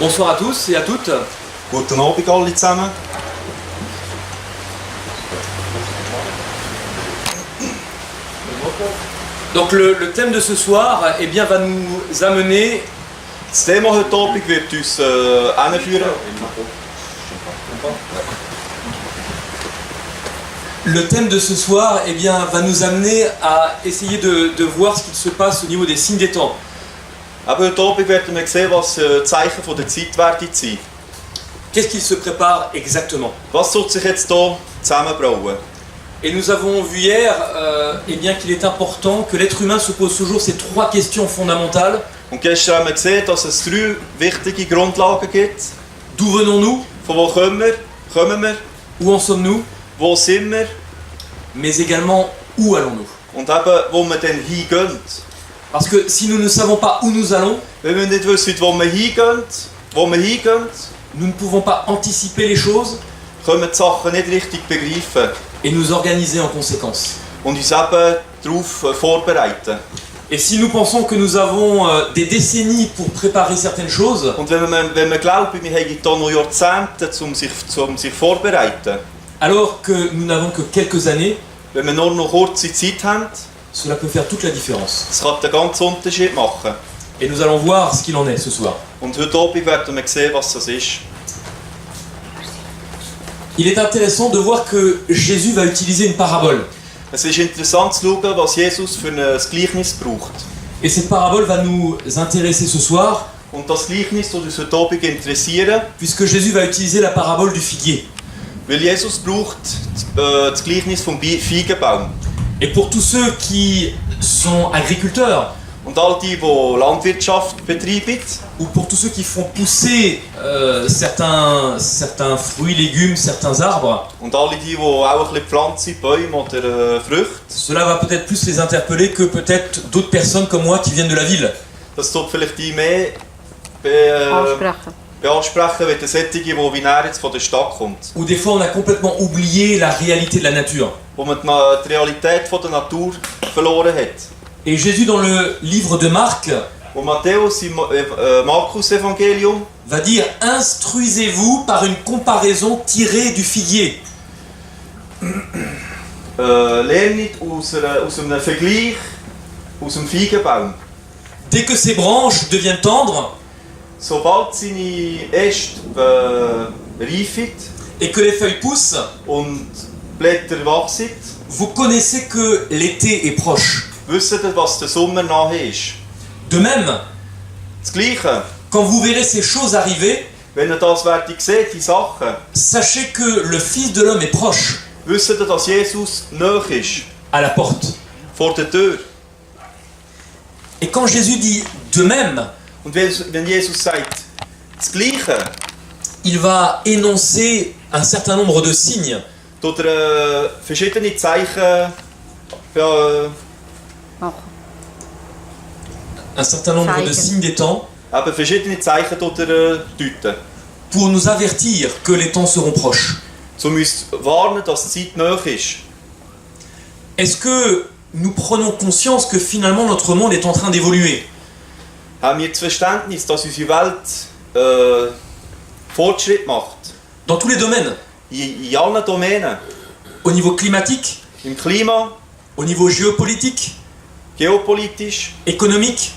Bonsoir à tous et à toutes. Guten Abend alle zusammen. Donc le thème de ce soir eh bien, va nous amener Das Thema heute Abend wird uns hinführen. Le thème de ce soir eh bien, va nous amener à essayer de voir ce qu'il se passe au niveau des signes des temps. Aber heute Abend werden wir sehen, was die Zeichen von der Zeit werden sein. Qu'est-ce qu'il se prépare exactement? Was tut sich jetzt hier zusammenbrauen? Et nous avons vu hier eh bien, qu'il est important que l'être humain se pose toujours ces trois questions fondamentales. Und gestern haben wir gesehen, dass es 3 wichtige Grundlagen gibt. D'où venons-nous? Von wo kommen wir? Où en sommes-nous? Wo sind wir? Mais également, où allons-nous? Und eben, wo wir dann hingehen. Parce que si nous ne savons pas où nous allons, Wenn wir nicht wissen, wo wir hingehen, nous ne pouvons pas anticiper les choses können wir die Sachen nicht richtig begreifen et nous organiser en conséquence. und uns eben darauf vorbereiten. Et si nous pensons que nous avons des décennies pour préparer certaines choses, Und wenn wir glauben, wir haben hier noch Jahrzehnte, um sich vorzubereiten, alors que nous n'avons que quelques années, wenn wir nur noch kurze Zeit haben, cela peut faire toute la différence. das kann den ganzen Unterschied machen. Et nous allons voir ce qu'il en est ce soir. Und heute Abend werden wir sehen, was das ist. Il est intéressant de voir que Jésus va utiliser une parabole. Es ist interessant zu schauen, was Jesus für ein Gleichnis braucht. Et cette parabole va nous intéresser ce soir, Und das Gleichnis wird uns heute Abend interessieren, puisque Jésus va utiliser la parabole du figuier. weil Jesus braucht das Gleichnis vom Feigenbaum. Et pour tous ceux qui sont agriculteurs, Und all die Landwirtschaft betreiben, ou pour tous ceux qui font pousser certains fruits, légumes, certains arbres, und alle die auch ein bisschen Pflanzen, Bäume oder Früchte, cela va peut-être plus les interpeller que peut-être d'autres personnes comme moi qui viennent de la ville. das tut vielleicht die mehr Ansprechen. beansprechen, wenn der Sättige, der wie näher jetzt von der Stadt kommt. Où des fois on a complètement oublié la réalité de la nature. Wo man die Realität von der Natur verloren hat. Et Jésus dans le livre de Marc Wo Matthäus im Markus-Evangelium va dire « Instruisez-vous par une comparaison tirée du figuier ». lernt aus einem Vergleich aus dem Feigenbaum. Dès que ses branches deviennent tendres Sobald seine Äste reifen et que les feuilles poussent, und Blätter wachsen, vous connaissez que l'été est proche. wisst ihr, was der Sommer nahe ist. De même, Das Gleiche, quand vous verrez ces choses arriver, wenn ihr das werdet sehen, die Sachen, sachez que le Fils de l'homme est proche, wisst ihr, dass Jesus nahe ist, à la porte. vor der Tür. Et quand Jésus dit « de même », Und wenn Jesus sagt, das Gleiche, il va énoncer un certain nombre de signes. tut verschiedene Zeichen Un certain nombre de Zeichen. signes des temps eben verschiedene Zeichen deuten, pour nous avertir que les temps seront proches. um uns zu warnen, dass die Zeit nahe ist. Est-ce que nous prenons conscience que finalement notre monde est en train d'évoluer? Haben wir das Verständnis, dass unsere Welt Fortschritt macht? Dans tous les domaines, In allen Domänen. au niveau climatique, Im Klima, au niveau géopolitique, geopolitisch, économique,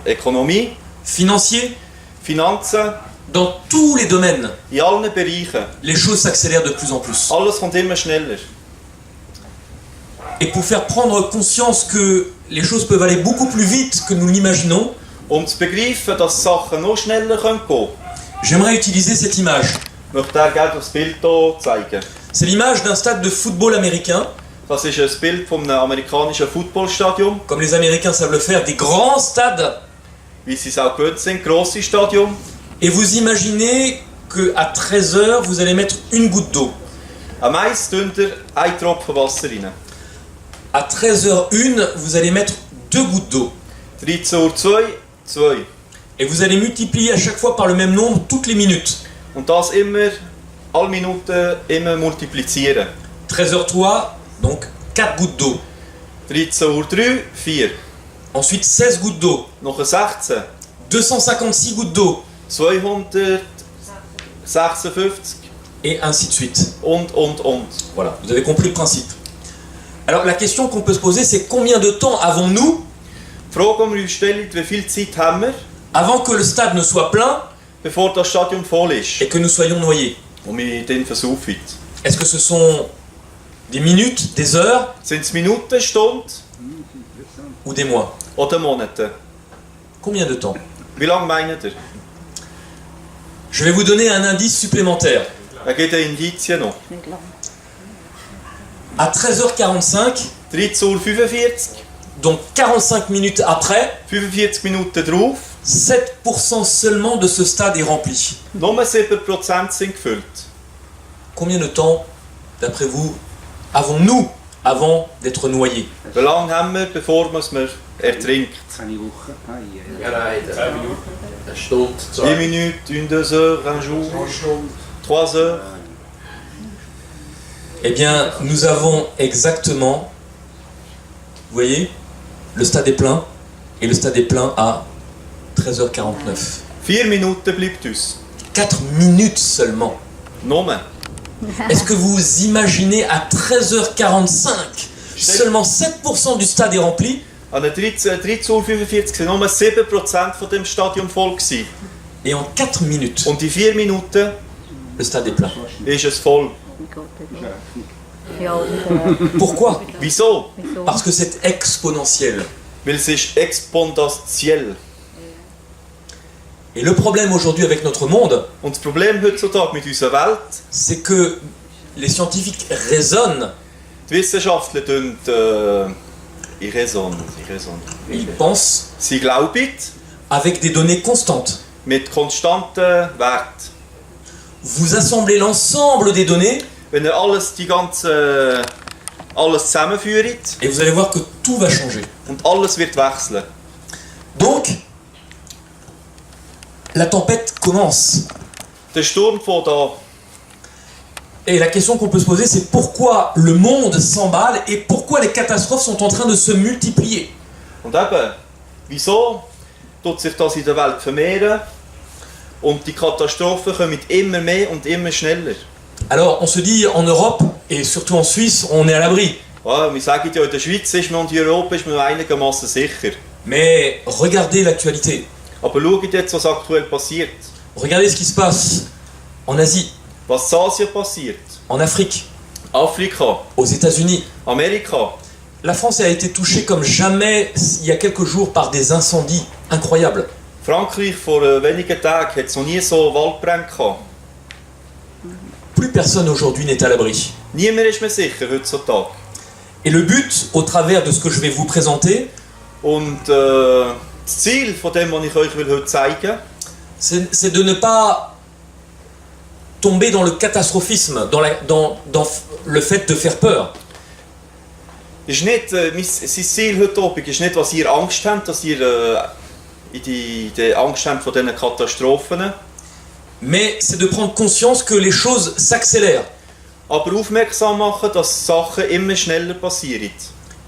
Ökonomie, financier, Finanzen, dans tous les domaines, in allen Bereichen. les choses s'accélèrent de plus en plus. Alles kommt immer schneller. Et pour faire prendre conscience que les choses peuvent aller beaucoup plus vite que nous l'imaginons, Um zu begreifen, dass Sachen noch schneller gehen können, j'aimerais utiliser cette image. möchte ich gerne das Bild hier zeigen. C'est l'image d'un stade de football américain, Das ist ein Bild von einem amerikanischen Footballstadion, comme les Américains savent le faire, des grands stades. wie sie es auch gewöhnt sind, grosses Stadion. Et vous imaginez qu'à 13h, vous allez mettre une goutte d'eau. Am Eis tun ihr einen Tropfen Wasser rein. À 13h01, vous allez mettre 2 gouttes d'eau. 13:02, 2. Et vous allez multiplier à chaque fois par le même nombre toutes les minutes. Und das immer, alle Minuten immer multiplizieren. 13h03, donc 4 gouttes d'eau. 13:03, 4. Ensuite 16 gouttes d'eau. Noch 16, 256 gouttes d'eau. 256 et ainsi de suite. und. Voilà, vous avez compris le principe. Alors la question qu'on peut se poser, c'est combien de temps avons-nous Die Frage, die wir uns stellen, wie viel Zeit haben wir, avant que le stade ne soit plein bevor das Stadion voll ist et que nous soyons noyés? und wir dann versaufen? Est-ce que ce sont des minutes, des heures Sind es Minuten, Stunden ou des mois? oder Monate? Combien de temps? Wie lange meint ihr? Je vais vous donner un indice supplémentaire. Er gibt eine Indizien noch. Nicht lang. À 13h45, 13:45 Uhr, donc 45 minutes après, 45 Minuten drauf, 7% seulement de ce stade est rempli. nur 7% sind gefüllt. Combien de temps, d'après vous, avons-nous avant d'être noyés? Wie lange haben wir, bevor man es ertrinkt? Eine Woche. Ja, nein, 10 Minuten. Eine Stunde, 10 2. minutes, 1, 2 heures, un jour, 3 heures. Eh bien, nous avons exactement, vous voyez, le stade est plein, et le stade est plein à 13h49. 4 Minuten bleibt uns. 4 minutes seulement. Nur. Est-ce que vous imaginez à 13h45, seulement 7% du stade est rempli, An der 13:45 Uhr waren nur 7% von dem Stadion voll gewesen. et en 4 minutes, Und in 4 Minuten le stade est plein? ist es voll. Wie geht das? Ja, und Wieso? wieso? Parce que c'est exponentiel. Weil es ist exponentiell. Et le problème aujourd'hui avec notre monde, Und das Problem heutzutage mit unserer Welt, c'est que les scientifiques raisonnent, die Wissenschaftler ils raisonnent. ils pensent Sie glauben avec des données constantes. mit konstanten Werten. Vous assemblez l'ensemble des données Wenn ihr alles zusammenführt et vous allez voir que tout va changer. und alles wird wechseln. Donc, la tempête commence. Der Sturm fängt an. Et la question qu'on peut se poser, c'est pourquoi le monde s'emballe et pourquoi les catastrophes sont en train de se multiplier. Und eben, wieso tut sich das in der Welt vermehren und die Katastrophen kommen immer mehr und immer schneller? Alors, on se dit en Europe et surtout en Suisse, on est à l'abri. Ja, wir sagen ja, in der Schweiz ist man und in Europa ist man einigermaßen sicher. Mais regardez l'actualité. Aber schaut jetzt, was aktuell passiert. Regardez ce qui se passe en Asie, Was in Asien passiert, en Afrique, Afrika, aux États-Unis. Amerika. La France a été touchée comme jamais il y a quelques jours par des incendies incroyables. Frankreich vor wenigen Tagen hat es noch nie so Waldbrände gehabt. Plus personne aujourd'hui n'est à l'abri. Niemand ist mehr sicher heutzutage. Et le but, au travers de ce que je vais vous présenter, Und das Ziel von dem, was ich euch heute zeigen will, c'est de ne pas tomber dans le catastrophisme, dans le fait de faire peur. ist nicht, sein Ziel heute Abend ist nicht, was ihr Angst habt, dass ihr in die Angst habt von diesen Katastrophen. Mais c'est de prendre conscience que les choses s'accélèrent. Aber aufmerksam machen, dass Sachen immer schneller passieren.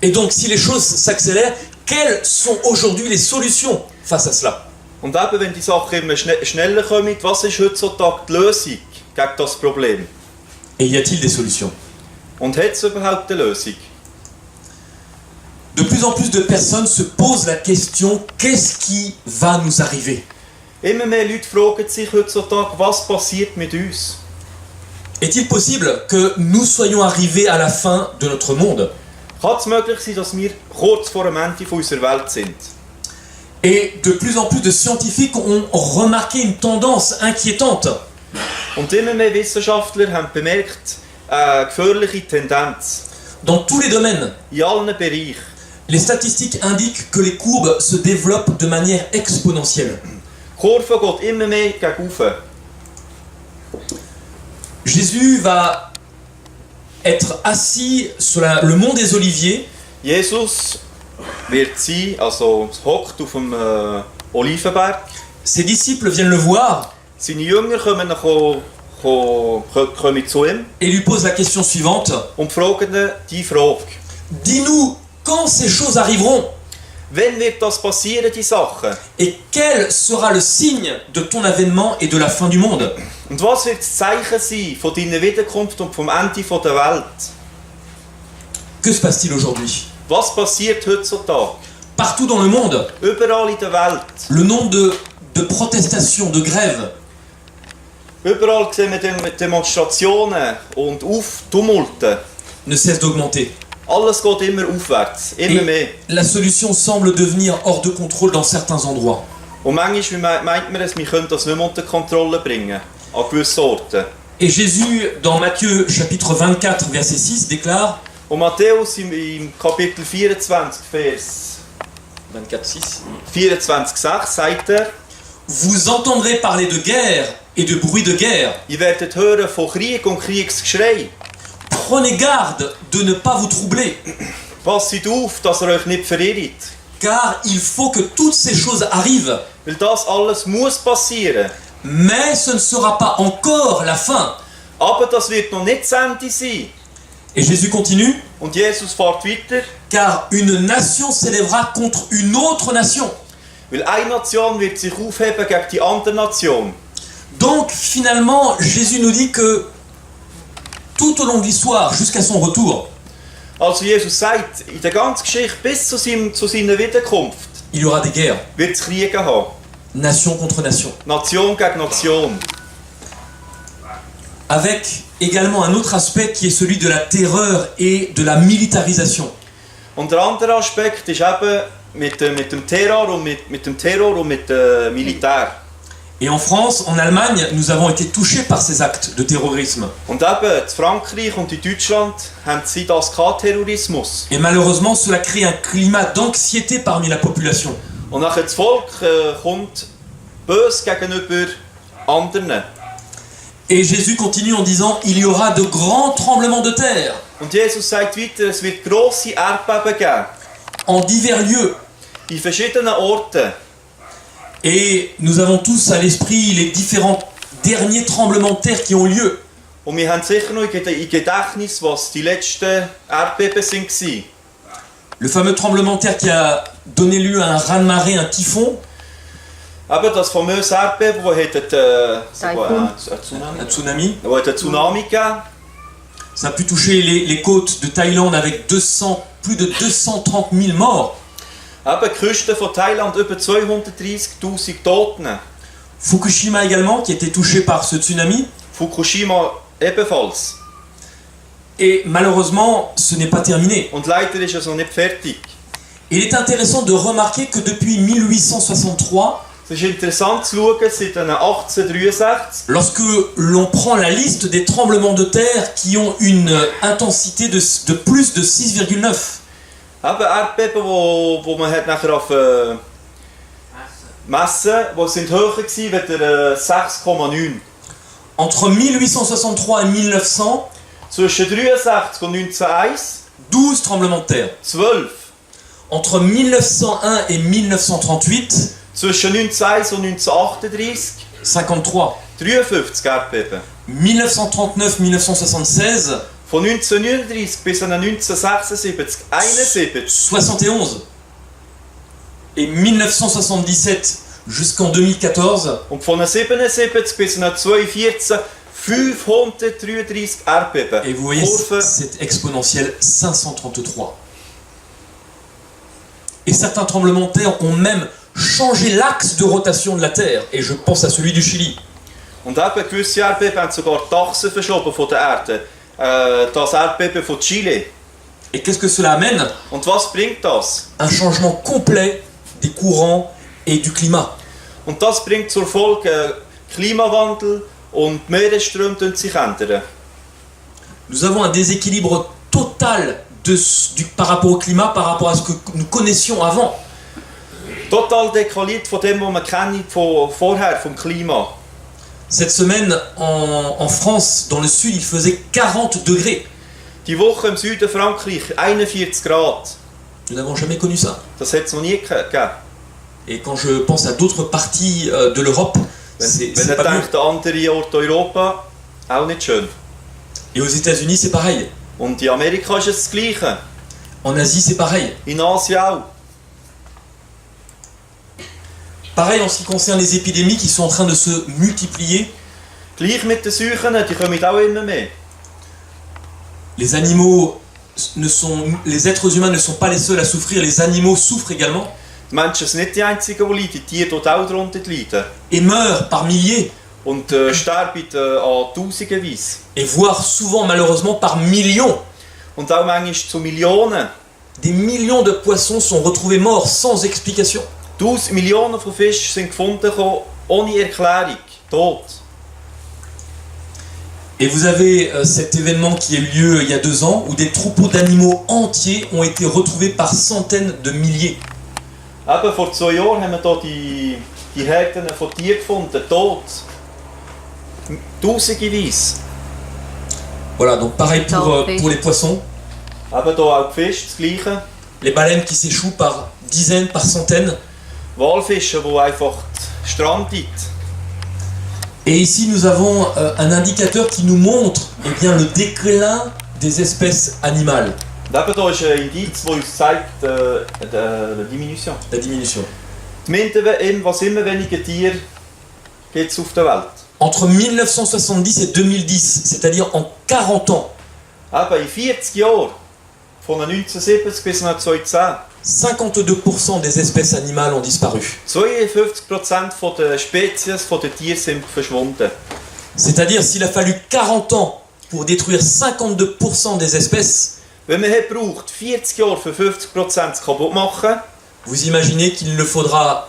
Et donc, si les choses s'accélèrent, quelles sont aujourd'hui les solutions face à cela? Und eben, wenn die Sachen immer schneller kommen, was ist heutzutage die Lösung gegen das Problem? Et y a-t-il des solutions? Und hat es überhaupt eine Lösung? De plus en plus de personnes se posent la question, qu'est-ce qui va nous arriver? Immer mehr Leute fragen sich heutzutage, was passiert mit uns? Est-il possible que nous soyons arrivés à la fin de notre monde? Kann es möglich sein, dass wir kurz vor dem Ende unserer Welt sind? Et de plus en plus de scientifiques ont remarqué une tendance inquiétante. Und immer mehr Wissenschaftler haben bemerkt, eine gefährliche Tendenz. Dans tous les domaines, In allen Bereichen. les statistiques indiquent que les courbes se développent de manière exponentielle. Die Kurve geht immer mehr gegen rauf. Jésus va être assis sur le mont des Oliviers Jesus wird sein, also hockt auf dem Olivenberg. Ses disciples viennent le voir Seine Jünger kommen zu ihm et lui posent la question suivante. und fragen ihn die Frage. Dis-nous quand ces choses arriveront. Wann wird das passieren, die Sachen? Et quel sera le signe de ton avènement et de la fin du monde? Und was wird das Zeichen sein von deiner Wiederkunft und vom Ende der Welt? Que se passe-t-il aujourd'hui? Was passiert heutzutage? Partout dans le monde, Überall in der Welt. le nombre de protestations, de grèves, Überall sehen wir Demonstrationen und Tumulten. ne cesse d'augmenter. Alles geht immer aufwärts, immer mehr. Et la solution semble devenir hors de contrôle dans certains endroits. Und manchmal meint man es, wir können das nicht mehr unter Kontrolle bringen, an gewissen Orten. Et Jésus, dans Matthieu chapitre 24, verset 6, déclare, Und Matthäus im Kapitel 24, Vers 24, 6 sagt er, vous entendrez parler de guerre et de bruit de guerre. ihr werdet hören von Krieg und Kriegsgeschrei. Prenez garde de ne pas vous troubler, Passet auf, dass ihr euch nicht verirrt. car il faut que toutes ces choses arrivent, Weil das alles muss passieren. mais ce ne sera pas encore la fin. Aber das wird noch nicht das Ende sein. Et Jésus continue, Und Jesus fährt weiter. car une nation s'élèvera contre une autre nation. Weil eine Nation wird sich aufheben gegen die andere Nation. Donc finalement, Jésus nous dit que tout au long de l'histoire, jusqu'à son retour, Also Jesus sagt, in der ganzen Geschichte bis zu seiner Wiederkunft il y aura des guerres, wird es Kriege haben. nation contre nation. Nation gegen Nation. Avec également un autre aspect qui est celui de la terreur et de la militarisation. Und der andere Aspekt ist eben mit dem Terror und mit dem Militär. Et en France, en Allemagne, nous avons été touchés par ces actes de terrorisme. Und eben in Frankreich und in Deutschland haben sie das gehabt, Terrorismus. Et malheureusement, cela crée un climat d'anxiété parmi la population. Und nachher das Volk kommt böse gegenüber anderen. Et Jésus continue en disant, il y aura de grands tremblements de terre Und Jesus sagt weiter, es wird grosse Erdbeben geben. en divers lieux. In verschiedenen Orten. Et nous avons tous à l'esprit les différents derniers tremblements de terre qui ont lieu. Und wir haben sicher noch in Gedächtnis, was die letzten Erdbeben waren. Le fameux tremblement de terre qui a donné lieu à un raz-de-marée, un typhon, Eben das famöse Erdbeben, das Taifun. un tsunami. wo hat einen Tsunami gegeben. Ça a pu toucher les côtes de Thaïlande avec plus de 230 000 morts. Eben die Küste von Thailand, über 230'000 Toten. Fukushima également, qui a été touché par ce tsunami. Fukushima ebenfalls. Et malheureusement, ce n'est pas terminé. Und leider ist es noch nicht fertig. Il est intéressant de remarquer que depuis 1863, Es ist interessant zu schauen, seit 1863, lorsque l'on prend la liste des tremblements de terre qui ont une intensité de plus de 6,9, eben Erdbeben, wo man hat nachher auf messen, die sind höher gewesen als der 6,9. entre 1863 et 1900, Zwischen 63 und 1901, 12 tremblements de terre. 12. Entre 1901 et 1938, Zwischen 1901 und 1938, 53. 53 Erdbeben. 1939-1976, Von 1939 bis 1976, 71. 71. Et 1977 jusqu'en 2014, Und von 1977 bis 2014 533 Erdbeben. et vous voyez, Kurve. c'est exponentiel, 533. Et certains tremblements de terre ont même changé l'axe de rotation de la Terre, et je pense à celui du Chili. Und eben gewisse Erdbeben haben sogar die Achse verschoben von der Erde. Das Erdbeben von Chile. Et qu'est-ce que cela amène? Und was bringt das? Un changement complet des courants et du climat. Und das bringt zur Folge Klimawandel und die Meeresströme sich ändern. Nous avons un déséquilibre total par rapport au climat, par rapport à ce que nous connaissions avant. Total dekaliert von dem, was man kennt von vorher, vom Klima. Cette semaine, en France, dans le sud, il faisait 40 degrés. Die Woche im Süden Frankreich 41 Grad. Nous n'avons jamais connu ça. Das hat es noch nie gegeben. Et quand je pense à d'autres parties de l'Europe, c'est Wenn ihr pas mieux. denkt an andere Orte Europa, auch nicht schön. Et aux États-Unis, c'est pareil. Und in Amerika ist es das Gleiche. En Asie, c'est pareil. In Asien auch. Pareil en ce qui concerne les épidémies qui sont en train de se multiplier. Gleich mit den Seuchen, die kommen auch immer mehr. Les animaux les êtres humains ne sont pas les seuls à souffrir, les animaux souffrent également Die Menschen sind nicht die Einzigen, die leiden, die Tiere dort auch darunter leiden. et meurent par milliers Und sterben an Tausendenweise. et voire souvent malheureusement par millions. Und auch manchmal zu Millionen. Des millions de poissons sont retrouvés morts sans explication. 1000 Millionen von Fischen sind gefunden worden, ohne Erklärung, tot. Et vous avez cet événement qui a eu lieu il y a 2 ans où des troupeaux d'animaux entiers ont été retrouvés par centaines de milliers. Eben vor 2 Jahren haben wir hier die Herden von Tieren gefunden, tot. Tausendenweise. Voilà, donc pareil pour les poissons, Eben hier auch die Fische, das Gleiche. les baleines qui s'échouent par dizaines, par centaines. Walfische, die einfach strandet. Et ici nous avons un indicateur qui nous montre eh bien, le déclin des espèces animales, Und eben hier ist ein Indiz, das uns zeigt die Diminution. la diminution. Was immer weniger Tiere gibt es auf der Welt. Entre 1970 et 2010, c'est-à-dire en 40 ans, Eben in 40 Jahren, von 1970 bis 2010, 52% des espèces animales ont disparu. 52% der Spezies der Tiere sind verschwunden. C'est-à-dire s'il a fallu 40 ans pour détruire 52% des espèces, Wenn man hat gebraucht 40 Jahre für 50% kaputt zu machen, vous imaginez qu'il ne faudra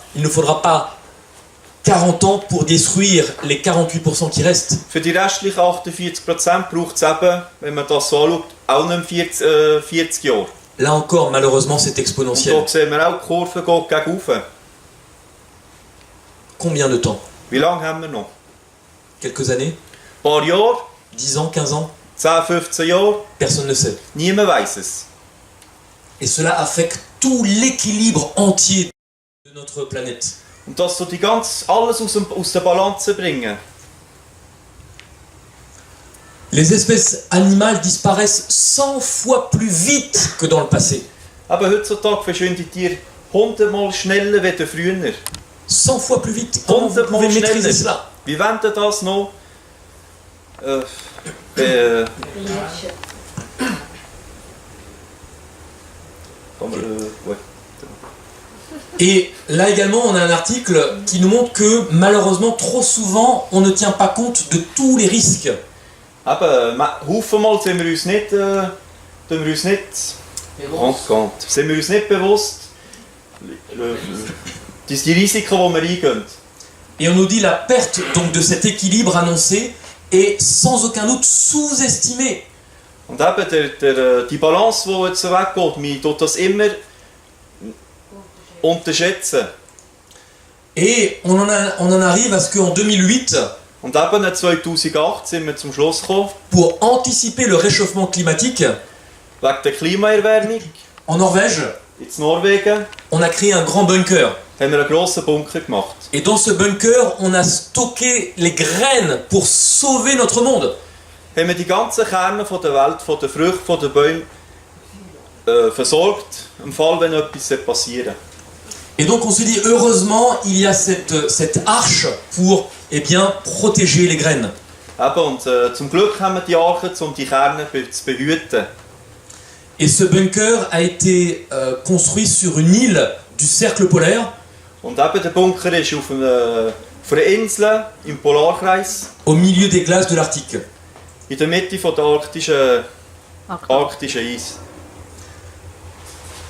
pas 40 ans pour détruire les 48% qui restent. für die restlichen 48% braucht es eben, wenn man das so anschaut, auch nicht 40 Jahre. Là encore, malheureusement, c'est Und exponentiel. dort sehen wir auch, die Kurve geht gegen rauf. Combien de temps? Wie lange haben wir noch? Quelques années? Ein paar Jahre? 10 ans? 15 ans? 10, 15 Jahre? Personne ne sait. Niemand weiß es. Et cela affecte tout l'équilibre entier de notre planète. Und das so alles aus der Balance bringen. Les espèces animales disparaissent 100 fois plus vite que dans le passé. Aber heutzutage verschwinden die Tiere 100-mal schneller als früher. 100 fois plus vite. Comment vous 100-mal pouvez maîtriser schneller. cela? Wie wollen Sie das noch? Ouais. Et là également, on a un article qui nous montre que malheureusement, trop souvent, on ne tient pas compte de tous les risques. Eben, haufenmal sind wir uns nicht sind wir uns nicht bewusst, die Risiken, die wir eingehen. Et on nous dit la perte donc de cet équilibre annoncé est sans aucun doute sous-estimée. Und eben die Balance, die jetzt weggeht, man tut das immer unterschätzen. Et on en arrive à ce qu'en 2008, Und eben 2008 sind wir zum Schluss gekommen, pour anticiper le réchauffement climatique, wegen der Klimaerwärmung en Norvège, in Norwegen, on a créé un grand bunker. haben wir einen grossen Bunker gemacht. Et dans ce bunker, on a stocké les graines pour sauver notre monde. Haben wir die ganzen Kerne von der Welt, von den Früchten, von den Bäumen versorgt, im Fall, wenn etwas passieren. Et donc on se dit, heureusement, il y a cette arche pour eh bien, protéger les graines. Eben, und zum Glück haben wir die Arche, um die Kerne zu behüten. Et ce bunker a été construit sur une île du cercle polaire, Und eben der Bunker ist auf einer Insel im Polarkreis, au milieu des glaces de l'Arctique. in der Mitte von der arktischen Eis.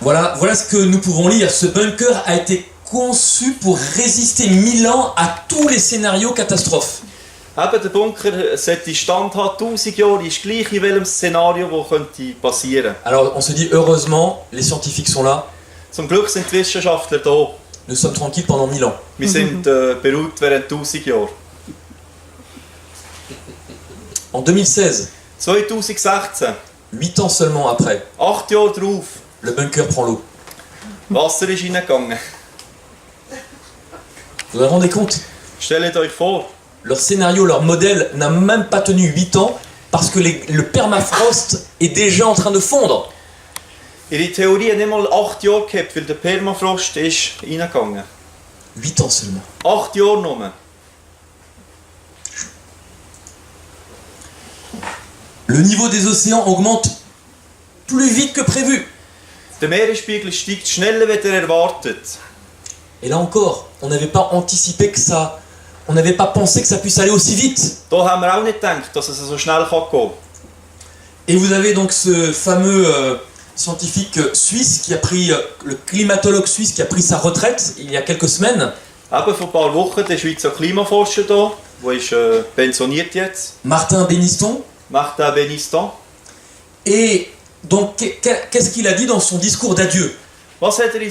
Voilà ce que nous pouvons lire. Ce bunker a été conçu pour résister 1000 ans à tous les scénarios catastrophes. Eben, der Bunker sollte standhalten 1000 Jahre, ist gleich in welchem Szenario, das könnte passieren. Alors on se dit, heureusement, les scientifiques sont là. Zum Glück sind die Wissenschaftler da. Nous sommes tranquilles pendant 1000 ans. Wir sind beruhigt während 1000 Jahren. En 2016, 2016, 8 ans seulement après, 8 Jahre drauf, le bunker prend l'eau. Wasser ist reingegangen. Vous vous rendez compte? Stellt euch vor, Leur scénario, leur modèle n'a même pas tenu 8 ans parce que le permafrost est déjà en train de fondre. ihre Theorie hat nicht mal 8 Jahre gehabt, weil der Permafrost ist reingegangen. 8 ans seulement. 8 Jahre nur. Le niveau des océans augmente plus vite que prévu. Der Meeresspiegel steigt schneller, als erwartet. Et là encore, on n'avait pas anticipé que ça... On n'avait pas pensé que ça puisse aller aussi vite. Da haben wir auch nicht gedacht, dass es so schnell gehen kann. Et vous avez donc ce fameux scientifique suisse qui a pris, le climatologue suisse qui a pris sa retraite il y a quelques semaines. Eben vor ein paar Wochen der Schweizer Klimaforscher hier, der ist pensioniert jetzt. Martin Beniston. Martin Beniston. Et donc, qu'est-ce qu'il a dit dans son discours d'adieu? Was hat in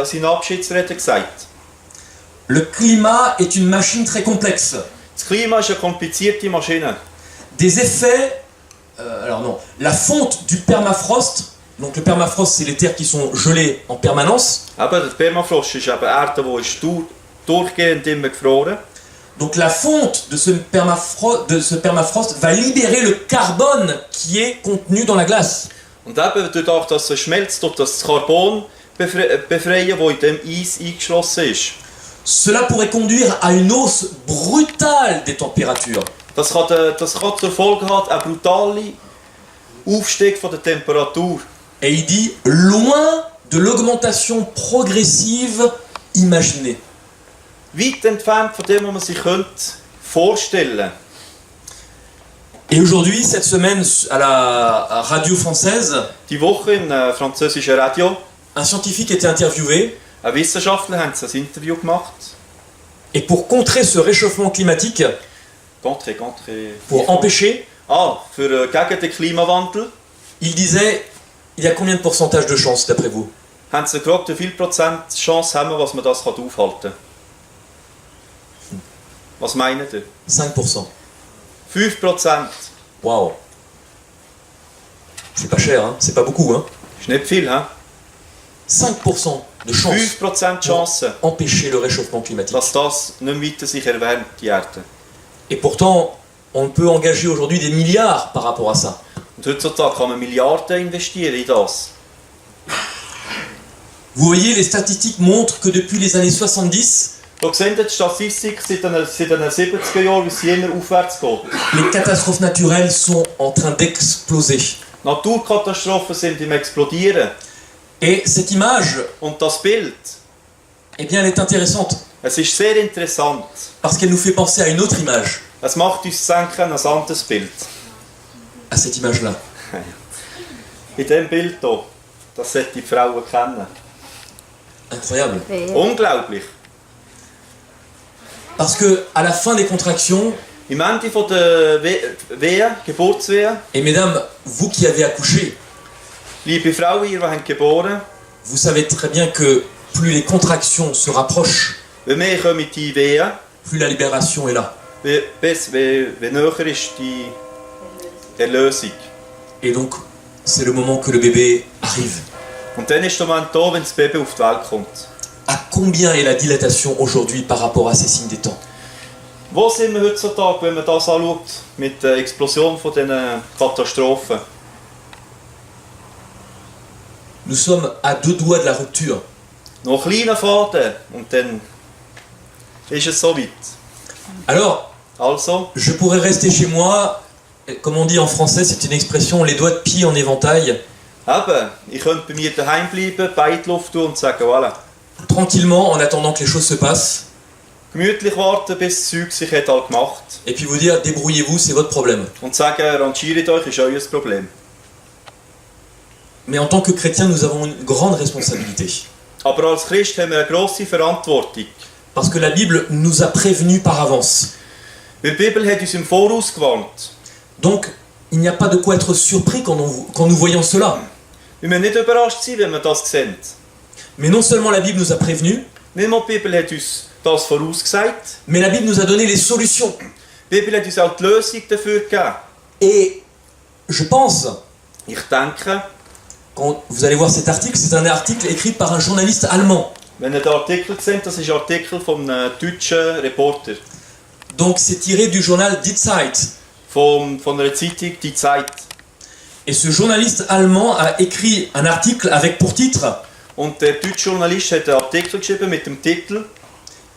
seiner Abschiedsrede gesagt? Le climat est une machine très complexe. Das Klima ist eine komplizierte Maschine. Des effets... alors non, la fonte du permafrost, donc le permafrost c'est les terres qui sont gelées en permanence. Eben, der Permafrost ist eben Erde, die ist durchgehend immer gefroren. Donc la fonte de ce permafrost va libérer le carbone qui est contenu dans la glace. Und eben dadurch, dass es schmelzt, tut das Carbon befreien, das in dem Eis eingeschlossen ist. Cela pourrait conduire à une hausse brutale des températures. Das kann zur Folge haben, einen brutalen Aufstieg von der Temperatur. Et il dit loin de l'augmentation progressive imaginée. Weit entfernt von dem, was man sich vorstellen könnte. Et aujourd'hui, cette semaine, à la radio française, Die Woche im französischen Radio, un scientifique était interviewé. ein Wissenschaftler hat ein Interview gemacht. Et pour contrer ce réchauffement climatique, pour empêcher, gegen den Klimawandel, il disait, il y a combien de pourcentage de chance d'après vous? haben sie gefragt, wie viel Prozent Chance haben wir, dass man das aufhalten kann. Was meinen Sie? 5%. 5%. Waouh. C'est pas cher, hein? C'est pas beaucoup, hein? Ist nicht viel, hein? 5% de chance 5% Chance, pour empêcher le réchauffement climatique. dass das nicht weiter sich erwärmt, die Erde. Et pourtant, on peut engager aujourd'hui des milliards par rapport à ça. Und heutzutage kann man Milliarden investieren in das. Vous voyez, les statistiques montrent que depuis les années 70, Da sehen Sie die Statistik seit den 70er Jahren, wie es jener aufwärts geht. les catastrophes naturelles sont en train d'exploser. Naturkatastrophen sind im Explodieren. Et cette image, Und das Bild, eh bien, elle est intéressante es ist sehr interessant. parce qu'elle nous fait penser à une autre image, Es macht uns denken an ein anderes Bild. à cette image-là. In diesem Bild hier, das sollte die Frauen kennen. Incroyable. Unglaublich. Parce que à la fin des contractions, Im Ende von der Wehen, Geburtswehen, et mesdames, vous qui avez accouché, liebe Frauen, ihr, die haben geboren, vous savez très bien que plus les contractions se rapprochent, wie mehr kommen die Wehen, plus la libération est là. wie näher ist die Erlösung. Et donc, c'est le moment que le bébé arrive. Und dann ist der Moment da, wenn das Baby auf die Welt kommt. À combien est la dilatation aujourd'hui par rapport à ces signes des temps? Wo sind wir heutzutage, wenn man das anschaut, mit der Explosion von diesen Katastrophen? Nous sommes à 2 doigts de la rupture. Noch kleiner Faden und dann ist es so weit. Alors, Also, je pourrais rester chez moi, comme on dit en français, c'est une expression, les doigts de pied en éventail, eben, ich könnte bei mir daheim bleiben, Beine in die Luft tun und sagen, voilà. tranquillement, en attendant que les choses se passent, Gemütlich warten, bis das Zeug sich hat halt gemacht. et puis vous dire, débrouillez-vous, c'est votre problème. Und sagen, rangiert euch, ist euer Problem. Mais en tant que chrétiens, nous avons une grande responsabilité. Aber als Christ haben wir eine grosse Verantwortung. Parce que la Bible nous a prévenus par avance. Weil die Bibel hat uns im Voraus gewarnt. Donc, il n'y a pas de quoi être surpris quand nous voyons cela. Wir müssen nicht überrascht sein, wenn wir das sehen. Mais non seulement la Bible nous a prévenus, Nicht mal die Bibel hat uns das vorausgesagt. mais la Bible nous a donné les solutions. Die Bibel hat uns auch die Lösung dafür gegeben. Et je pense, Ich denke, quand vous allez voir cet article, c'est un article écrit par un journaliste allemand. wenn ihr den Artikel seht, das ist ein Artikel von einem deutschen Reporter. Donc c'est tiré du journal Die Zeit. Von einer Zeitung, die Zeit. Et ce journaliste allemand a écrit un article avec pour titre Und der deutsche Journalist hat einen Artikel geschrieben mit dem Titel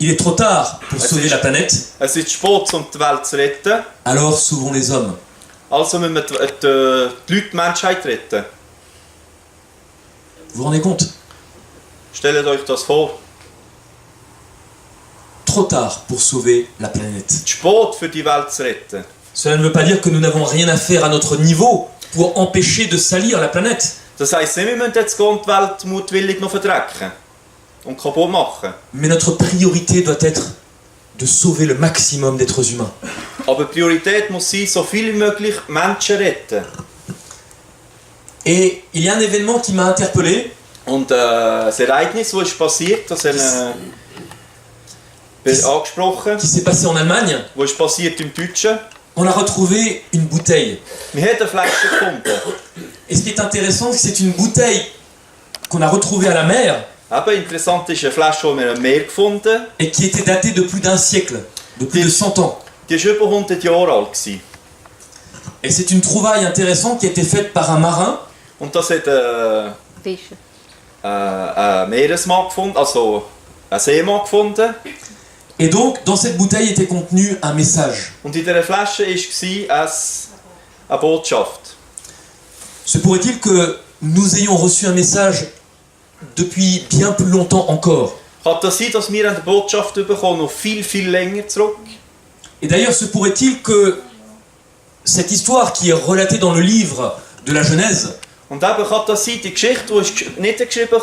Il est trop tard pour Ah, sauver c'est- la planète, «Es ist spät, um die Welt zu retten, alors sauvons les hommes». also müssen wir die Leute, die Menschheit retten.» Vous vous rendez compte? Stellt euch das vor. Trop tard pour sauver la planète. Spät für die Welt zu retten. Cela ne veut pas dire que nous n'avons rien à faire à notre niveau pour empêcher de salir la planète. Das heisst nicht, wir müssen jetzt gehen und die Welt mutwillig noch verdrecken und kaputt machen. Mais notre priorité doit être de sauver le maximum d'êtres humains. Aber die Priorität muss sein, so viel wie möglich Menschen retten. Et il y a un événement qui m'a interpellé. Und das Ereignis, das ist passiert, das haben wir angesprochen, Qui s'est passé en Allemagne. was ist passiert im Deutschen. On a retrouvé une bouteille. Wir haben eine Flasche gefunden. Et ce qui est intéressant, c'est une bouteille qu'on a retrouvée à la mer Eben, interessant ist eine Flasche, die wir am Meer gefunden. et qui était datée de plus d'un siècle, de plus de 100 ans. Die war über 100 Jahre alt gewesen. Et c'est une trouvaille intéressante qui a été faite par un marin Und das hat Fische. ein Meeresmann gefunden, also ein Seemann gefunden. et donc dans cette bouteille était contenu un message. Und in dieser Flasche war eine Botschaft. Se pourrait-il que nous ayons reçu un message depuis bien plus longtemps encore? Kann das sein, dass wir eine Botschaft bekommen, noch viel, viel länger zurück? Et d'ailleurs, se pourrait-il que cette histoire qui est relatée dans le livre de la Genèse Und eben kann das sein, die Geschichte, die ist niedergeschrieben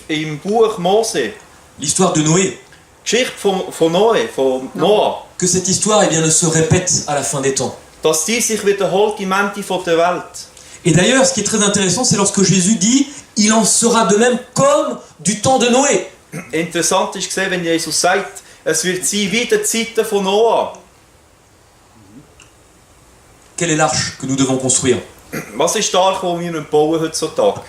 im Buch Mose. l'histoire de Noé, Die Geschichte von Noah. que cette histoire eh bien, ne se répète à la fin des temps. Dass die sich wiederholt im Ende der Welt. Et d'ailleurs, ce qui est très intéressant, c'est lorsque Jésus dit « Il en sera de même comme du temps de Noé ». Interessant ist gesehen, wenn Jesus sagt, es wird sein wie die Zeiten von Noah. Quelle est l'arche que nous devons construire? Was ist die Arche, die wir bauen heutzutage?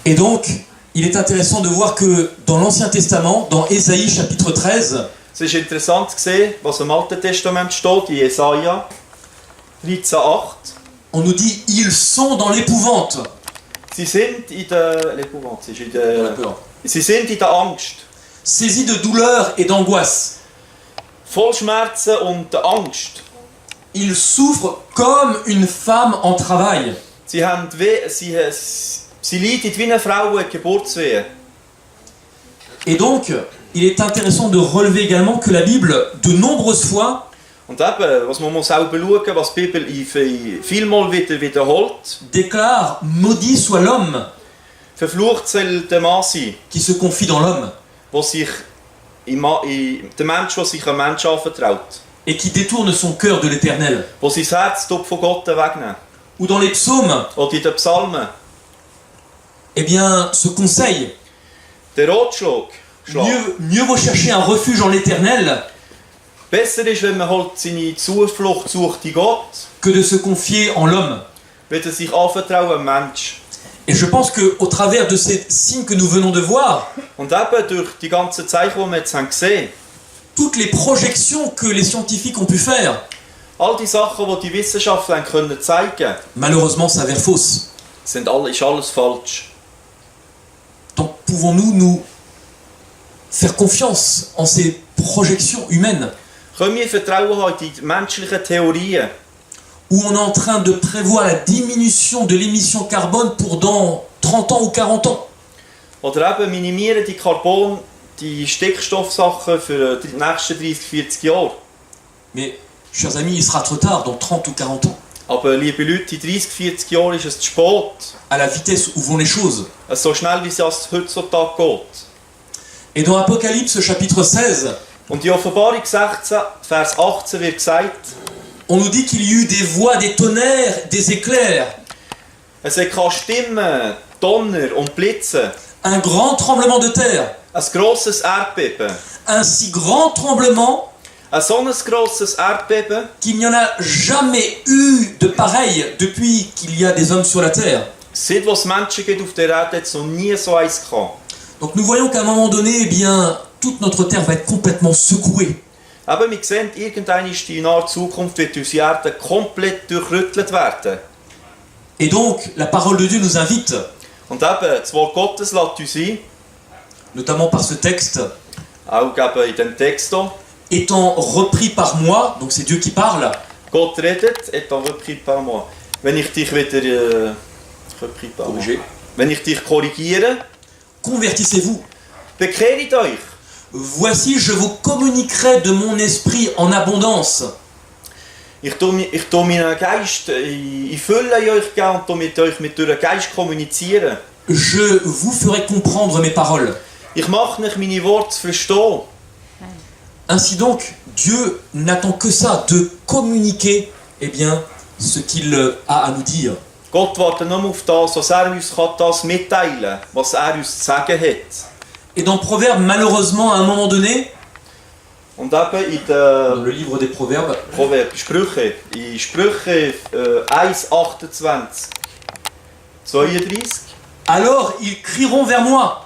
Et donc, il est intéressant de voir que dans l'Ancien Testament, dans Ésaïe chapitre 13, Es ist interessant zu sehen, was im Alten Testament steht, in Jesaja 13,8. on nous dit « Ils sont dans l'épouvante Sie sind in der L'épouvante, sie ist in der peur, Sie sind in der Angst, saisis de douleur et d'angoisse. voll Schmerzen und der Angst. Ils souffrent comme une femme en travail. Sie leiden wie eine Frau in Geburtswehen. Et donc, il est intéressant de relever également que la Bible, de nombreuses fois, Und eben, was man muss selber schauen, was die Bibel vielmal wieder wiederholt, déclare « Maudit soit l'homme verflucht soll der Mann sein, qui se confie dans l'homme der Mensch, der sich einem Menschen anvertraut, et qui détourne son cœur de l'Éternel. der sein Herz von Gott wegnehmen. » Ou dans les psaumes, Oder in den Psalmen, eh bien, ce conseil, der Ratschlag, mieux vaut chercher un refuge en l'Éternel besser ist, wenn man halt seine Zuflucht sucht in Gott, que de se confier en l'homme. wenn er sich anvertraut am Mensch. Et je pense qu'au travers de ces signes que nous venons de voir, Und eben durch die ganzen Zeichen, die wir jetzt haben gesehen, toutes les projections que les scientifiques ont pu faire, all die Sachen, die die Wissenschaftler können zeigen, malheureusement s'avèrent fausses. ist alles falsch. Donc pouvons-nous nous faire confiance en ces projections humaines Können wir Vertrauen haben in die menschlichen Theorien, où on est en train de prévoir la diminution de l'émission carbone pour dans 30 ans ou 40 ans? oder eben minimieren die Stickstoffsachen für die nächsten 30, 40 Jahre. Mais, chers amis, il sera trop tard dans 30 ou 40 ans. Aber liebe Leute, in 30, 40 Jahren ist es zu spät. À la vitesse où vont les choses. So schnell wie es heutzutage geht. Et dans Apocalypse chapitre 16, Und in Offenbarung 16, Vers 18 wird gesagt, on nous dit qu'il y eut des voix, des tonnerres, des éclairs, es kann Stimmen, Donner und Blitze, un grand tremblement de terre, ein grosses Erdbeben. un si grand tremblement Ein so ein grosses Erdbeben, qu'il n'y en a jamais eu de pareil depuis qu'il y a des hommes sur la terre. seit es Menschen gibt auf der Erde, hat es noch nie so eins gehabt. Donc nous voyons qu'à un moment donné, eh bien, toute notre terre va être complètement secouée. Aber wir sehen, irgendwann in naher Zukunft wird unsere Erde komplett durchrüttelt werden. Et donc, la parole de Dieu nous invite, Und eben, das Wort Gottes lässt uns ein, notamment par ce texte, auch eben in dem Text hier. étant repris par moi, donc c'est Dieu qui parle, Gott redet, étant repris par moi. Wenn ich dich wieder repris par moi. Wenn ich dich korrigiere, convertissez-vous. bekehret euch. Voici, je vous communiquerai de mon esprit en abondance. Ich tue meinen Geist in Fülle in euch geben und mit euch mit eurem Geist kommunizieren. Je vous ferai comprendre mes paroles. Ich mache euch meine Worte verstehen. Ainsi donc, Dieu n'attend que ça, de communiquer eh bien, ce qu'il a à nous dire. Gott wartet nur auf das, was uns das mitteilen kann, was uns zu sagen hat. Et dans Proverbes, malheureusement, à un moment donné, Und eben in dans den le livre des Proverbes, Sprüche, in Sprüche 1, 28, 32. alors ils crieront vers moi,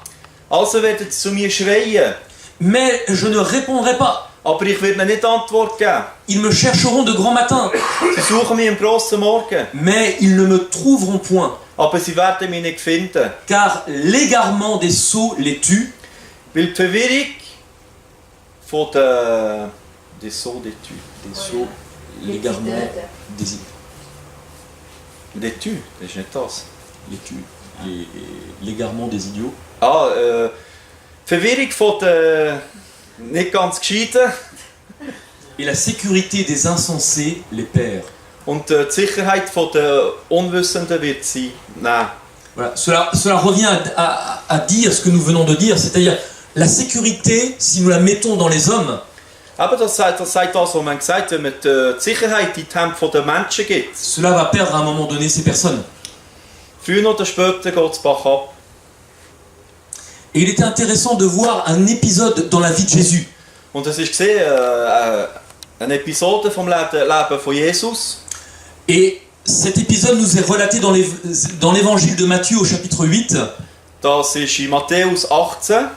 Also werden sie zu mir schreien, mais je ne répondrai pas. aber ich werde ihnen nicht Antwort geben. Ils me chercheront de grand matin, Sie suchen mich am grossen Morgen, mais ils ne me trouveront point, aber sie werden mich nicht finden. car l'égarement des sots les tue, Weil die Verwirrung von des Sauts des Tue. des sots, l'égarement des Des Tue, das ist nicht das. les tue, l'égarement des idiots. Die Verwirrung von den nicht ganz Gescheiten Et la sécurité des insensés les perd. und die Sicherheit von den Unwissenden wird sie nehmen. Voilà. Cela revient à dire ce que nous venons de dire, c'est-à-dire la sécurité, si nous la mettons dans les hommes, Aber das sagt das, was man gesagt hat, wenn man die Sicherheit in die Hände der Menschen gibt. cela va perdre à un moment donné ces personnes. Früher oder später geht es bach ab. Et il était intéressant de voir un épisode dans la vie de Jésus. Und es ist gesehen, eine Episode vom Leben von Jesus. Et cet épisode nous est relaté dans l'évangile de Matthieu au chapitre 8. Das ist in Matthäus 18,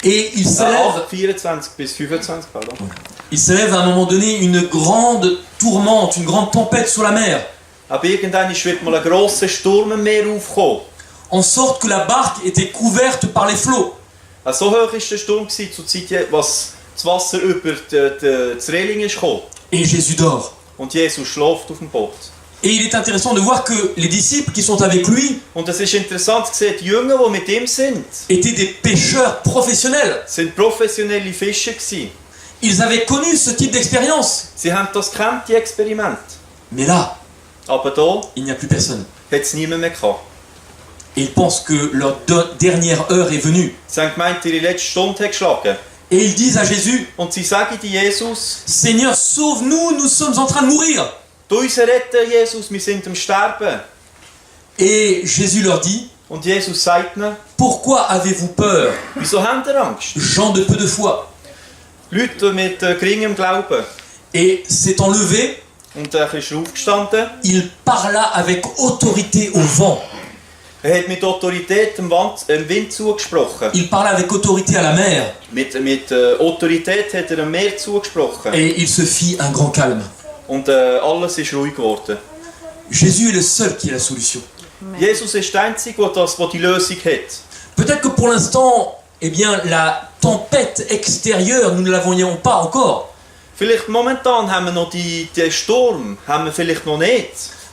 Et il s'élève 24 bis 25, pardon. à un moment donné une grande tourmente, une grande tempête sur la mer, Aber irgendwann wird mal ein grosser Sturm im Meer aufkommen. en sorte que la barque était couverte par les flots. So hoch war der Sturm zur Zeit, was das Wasser über das Reling ist gekommen. Et Jésus dort. Und Jesus schläft auf dem Boot. Et il est intéressant de voir que les disciples qui sont avec lui Und es ist interessant zu sehen, die Jünger, die mit ihm sind étaient des pêcheurs professionnels. professionelle Fischer gewesen. Ils avaient connu ce type d'expérience. Sie haben das gekannt, die Experiment. Mais là, Aber da il n'y a plus personne. hat es niemand mehr gehabt. Et ils pensent que leur dernière heure est venue. Sie haben gemeint, ihre letzte Stunde hat geschlagen. Et ils disent à Jésus, Und sie sagen dir Jesus, Seigneur, sauve-nous, nous sommes en train de mourir. du uns retten, Jesus, wir sind am Sterben. Et Jésus leur dit, Und Jesus sagt ihnen, pourquoi avez-vous peur, wieso habt ihr Angst? gens de peu de foi? Leute mit geringem Glauben. Et s'étant levé, Und er ist aufgestanden. il parla avec autorité au vent. Er hat mit Autorität dem Wind zugesprochen. Il parla avec autorité à la mer. Mit Autorität hat er dem Meer zugesprochen. Et il se fit un grand calme. Und alles ist ruhig geworden. Jésus est le seul qui a la solution. Jesus ist der Einzige, der die Lösung hat. Peut-être que pour l'instant, eh bien, la tempête extérieure, nous ne la voyons pas encore. Vielleicht momentan haben wir noch den Sturm, haben wir vielleicht noch nicht.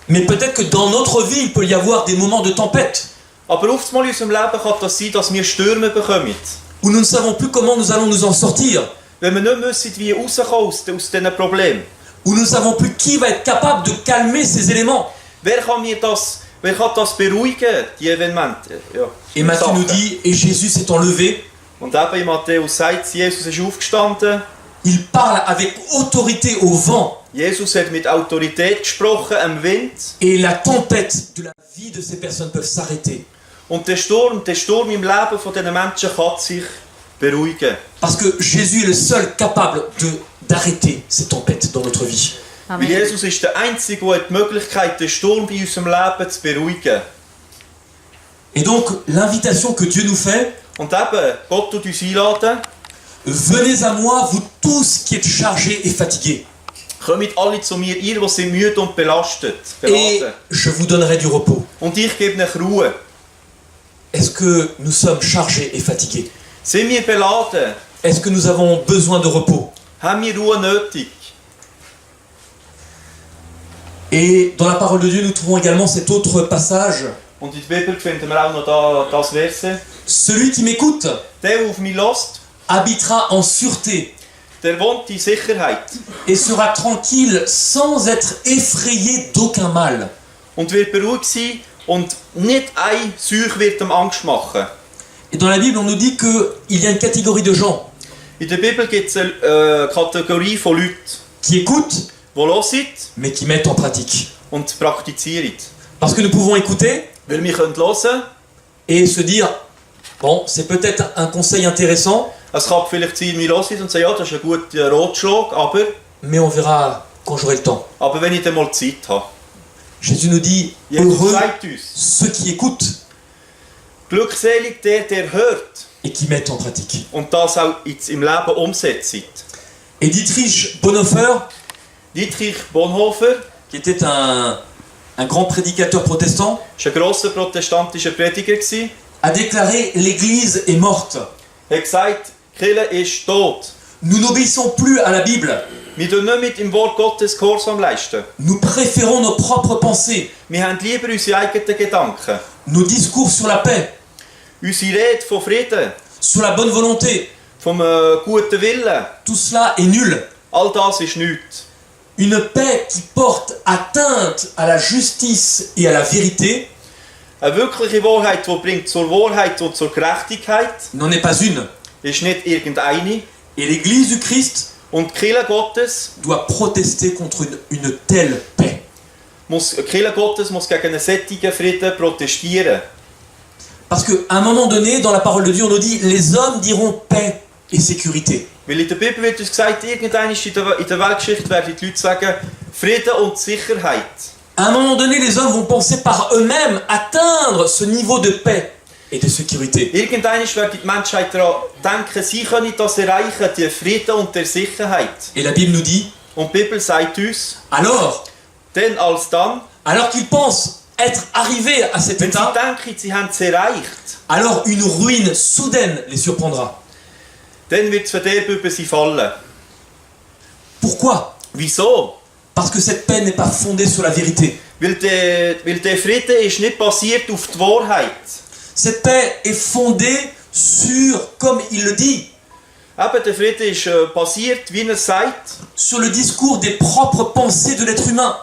Mais peut-être que dans notre vie, il peut y avoir des moments de tempête Aber oft mal in unserem Leben kann das sein, dass wir Stürme bekommen. où nous ne savons plus comment nous allons nous en sortir, Wenn wir nicht wissen, wie rauskommen aus diesen Problemen. où nous ne savons plus qui va être capable de calmer ces éléments. Wer kann das beruhigen, die Elemente? Ja. Et Matthieu Sachen. nous dit, et Jésus s'étant levé, Und eben in Matthäus sagt, Jesus ist aufgestanden. il parle avec autorité au vent. Jesus hat mit Autorität gesprochen am Wind. Et la tempête de la vie de ces personnes peuvent s'arrêter. Und der Sturm im Leben von diesen Menschen kann sich beruhigen. Parce que Jésus est le seul capable d'arrêter ces tempêtes dans notre vie. Weil Jesus ist der Einzige, der hat die Möglichkeit, den Sturm in unserem Leben zu beruhigen. Et donc, l'invitation que Dieu nous fait, Und eben, Gott tut uns einladen. venez à moi, vous tous qui êtes chargés et fatigués. Kommt alle zu mir, ihr, die sind müde und belastet, et beladen. je vous donnerai du repos. Und ich gebe euch Ruhe. Est-ce que nous sommes chargés et fatigués? Sind wir beladen? Est-ce que nous avons besoin de repos? Haben wir Ruhe nötig? Et dans la parole de Dieu, nous trouvons également cet autre passage. Und in der Bibel finden wir auch noch da, das Verse. Celui qui m'écoute Der, der auf mich hört, habitera en sûreté der wohnt in Sicherheit et sera tranquille sans être effrayé d'aucun mal. und wird beruhigt sein und nicht ein Seuch wird ihm Angst machen. Et dans la Bible, on nous dit qu'il y a une catégorie de gens In der Bibel gibt es eine Kategorie von Leuten, qui écoutent, die hören mais qui mettent en pratique. und praktizieren. Parce que nous pouvons écouter Weil wir hören können, et se dire, bon, c'est peut-être un conseil intéressant, es kann vielleicht sein, wir hören und sagen, ja, das ist ein guter Ratschlag, mais on verra quand j'aurai le temps. aber wenn ich dann mal Zeit habe. Jésus nous dit, Jesus heureux sagt uns, ceux qui écoutent glückselig der hört et qui mettent en pratique. und das auch im Leben umsetzt. Et Dietrich Bonhoeffer, Dietrich Bonhoeffer qui était un grand prédicateur protestant, war ein grosser protestantischer Prediger, a déclaré l'Église est morte. hat gesagt, die Kirche ist tot. Nous n'obéissons plus à la Bible. Wir tun nicht mit dem Wort Gottes Gehorsam leisten. Nous préférons nos propres pensées, Wir haben lieber unsere eigenen Gedanken. nos discours sur la paix, Unsere Rede von Frieden, sur la bonne volonté. vom guten Willen. Tout cela est nul. All das ist nichts. Une paix qui porte atteinte à la justice et à la vérité Eine wirkliche Wahrheit, die bringt zur Wahrheit und zur Gerechtigkeit, n'en est pas une. ist nicht irgendeine. Et l'Église du Christ Und die Kirche Gottes doit protester contre une telle paix. die Kirche Gottes muss gegen einen solchen Frieden protestieren. Parce qu'à un moment donné, dans la parole de Dieu, on nous dit les hommes diront paix et sécurité. Weil in der Bibel wird uns gesagt, irgendwann in der Weltgeschichte werden die Leute sagen, Frieden und Sicherheit. À un moment donné, les hommes vont penser par eux-mêmes atteindre ce niveau de paix et de sécurité. Irgendwann wird die Menschheit daran denken, sie können das erreichen, die Frieden und der Sicherheit. Et la Bible nous dit, Und die Bibel sagt uns, alors denn als dann, alors qu'ils pensent être arrivés à cet wenn sie état, denken, sie haben es erreicht, alors une ruine soudaine les surprendra. dann wird das Verderben über sie fallen. Pourquoi? Wieso? Parce que cette paix n'est pas fondée sur la vérité. Weil der Frieden ist nicht basiert auf die Wahrheit. Cette paix est fondée sur, comme il le dit, Eben, der Frieden ist basiert, wie er sagt, sur le discours des propres pensées de l'être humain.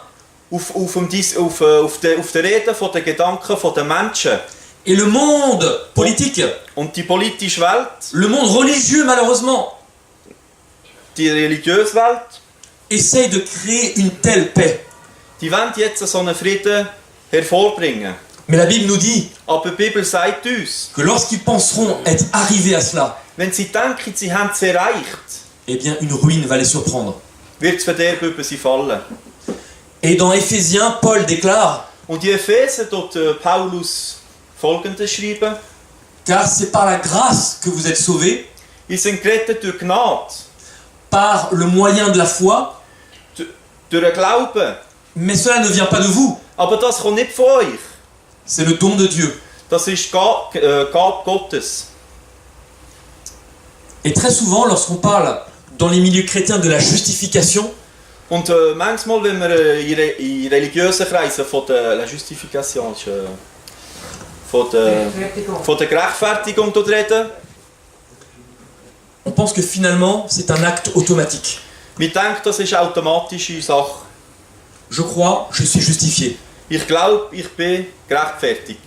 auf der Rede von den Gedanken der Menschen. Et le monde politique, Und die politische Welt, le monde religieux malheureusement, die religiöse Welt, essaye de créer une telle paix. die wollen jetzt so einen Frieden hervorbringen. Mais la Bible nous dit Aber die Bibel sagt uns, que lorsqu'ils penseront être arrivés à cela, wenn sie denken, sie haben es erreicht, eh bien une ruine va les surprendre. wird das Verderben über sie fallen. Et dans Éphésiens, Paul déclare, Und die Epheser dort Paulus Folgendes schreiben: car c'est par la grâce que vous êtes sauvés, Ihr seid gerettet durch Gnade, par le moyen de la foi, durch den Glauben. mais cela ne vient pas de vous, Aber das kommt nicht von euch. c'est le don de Dieu. Das ist Gabe Gottes. Et très souvent, lorsqu'on parle dans les milieux chrétiens de la justification, Und manchmal, wenn wir in religiösen Kreisen von der La Justification, von der Gerechtfertigung dort reden, on pense que finalement c'est un acte automatique. wir denken, das ist eine automatische Sache. Je crois, je suis justifié. Ich glaube, ich bin gerechtfertigt.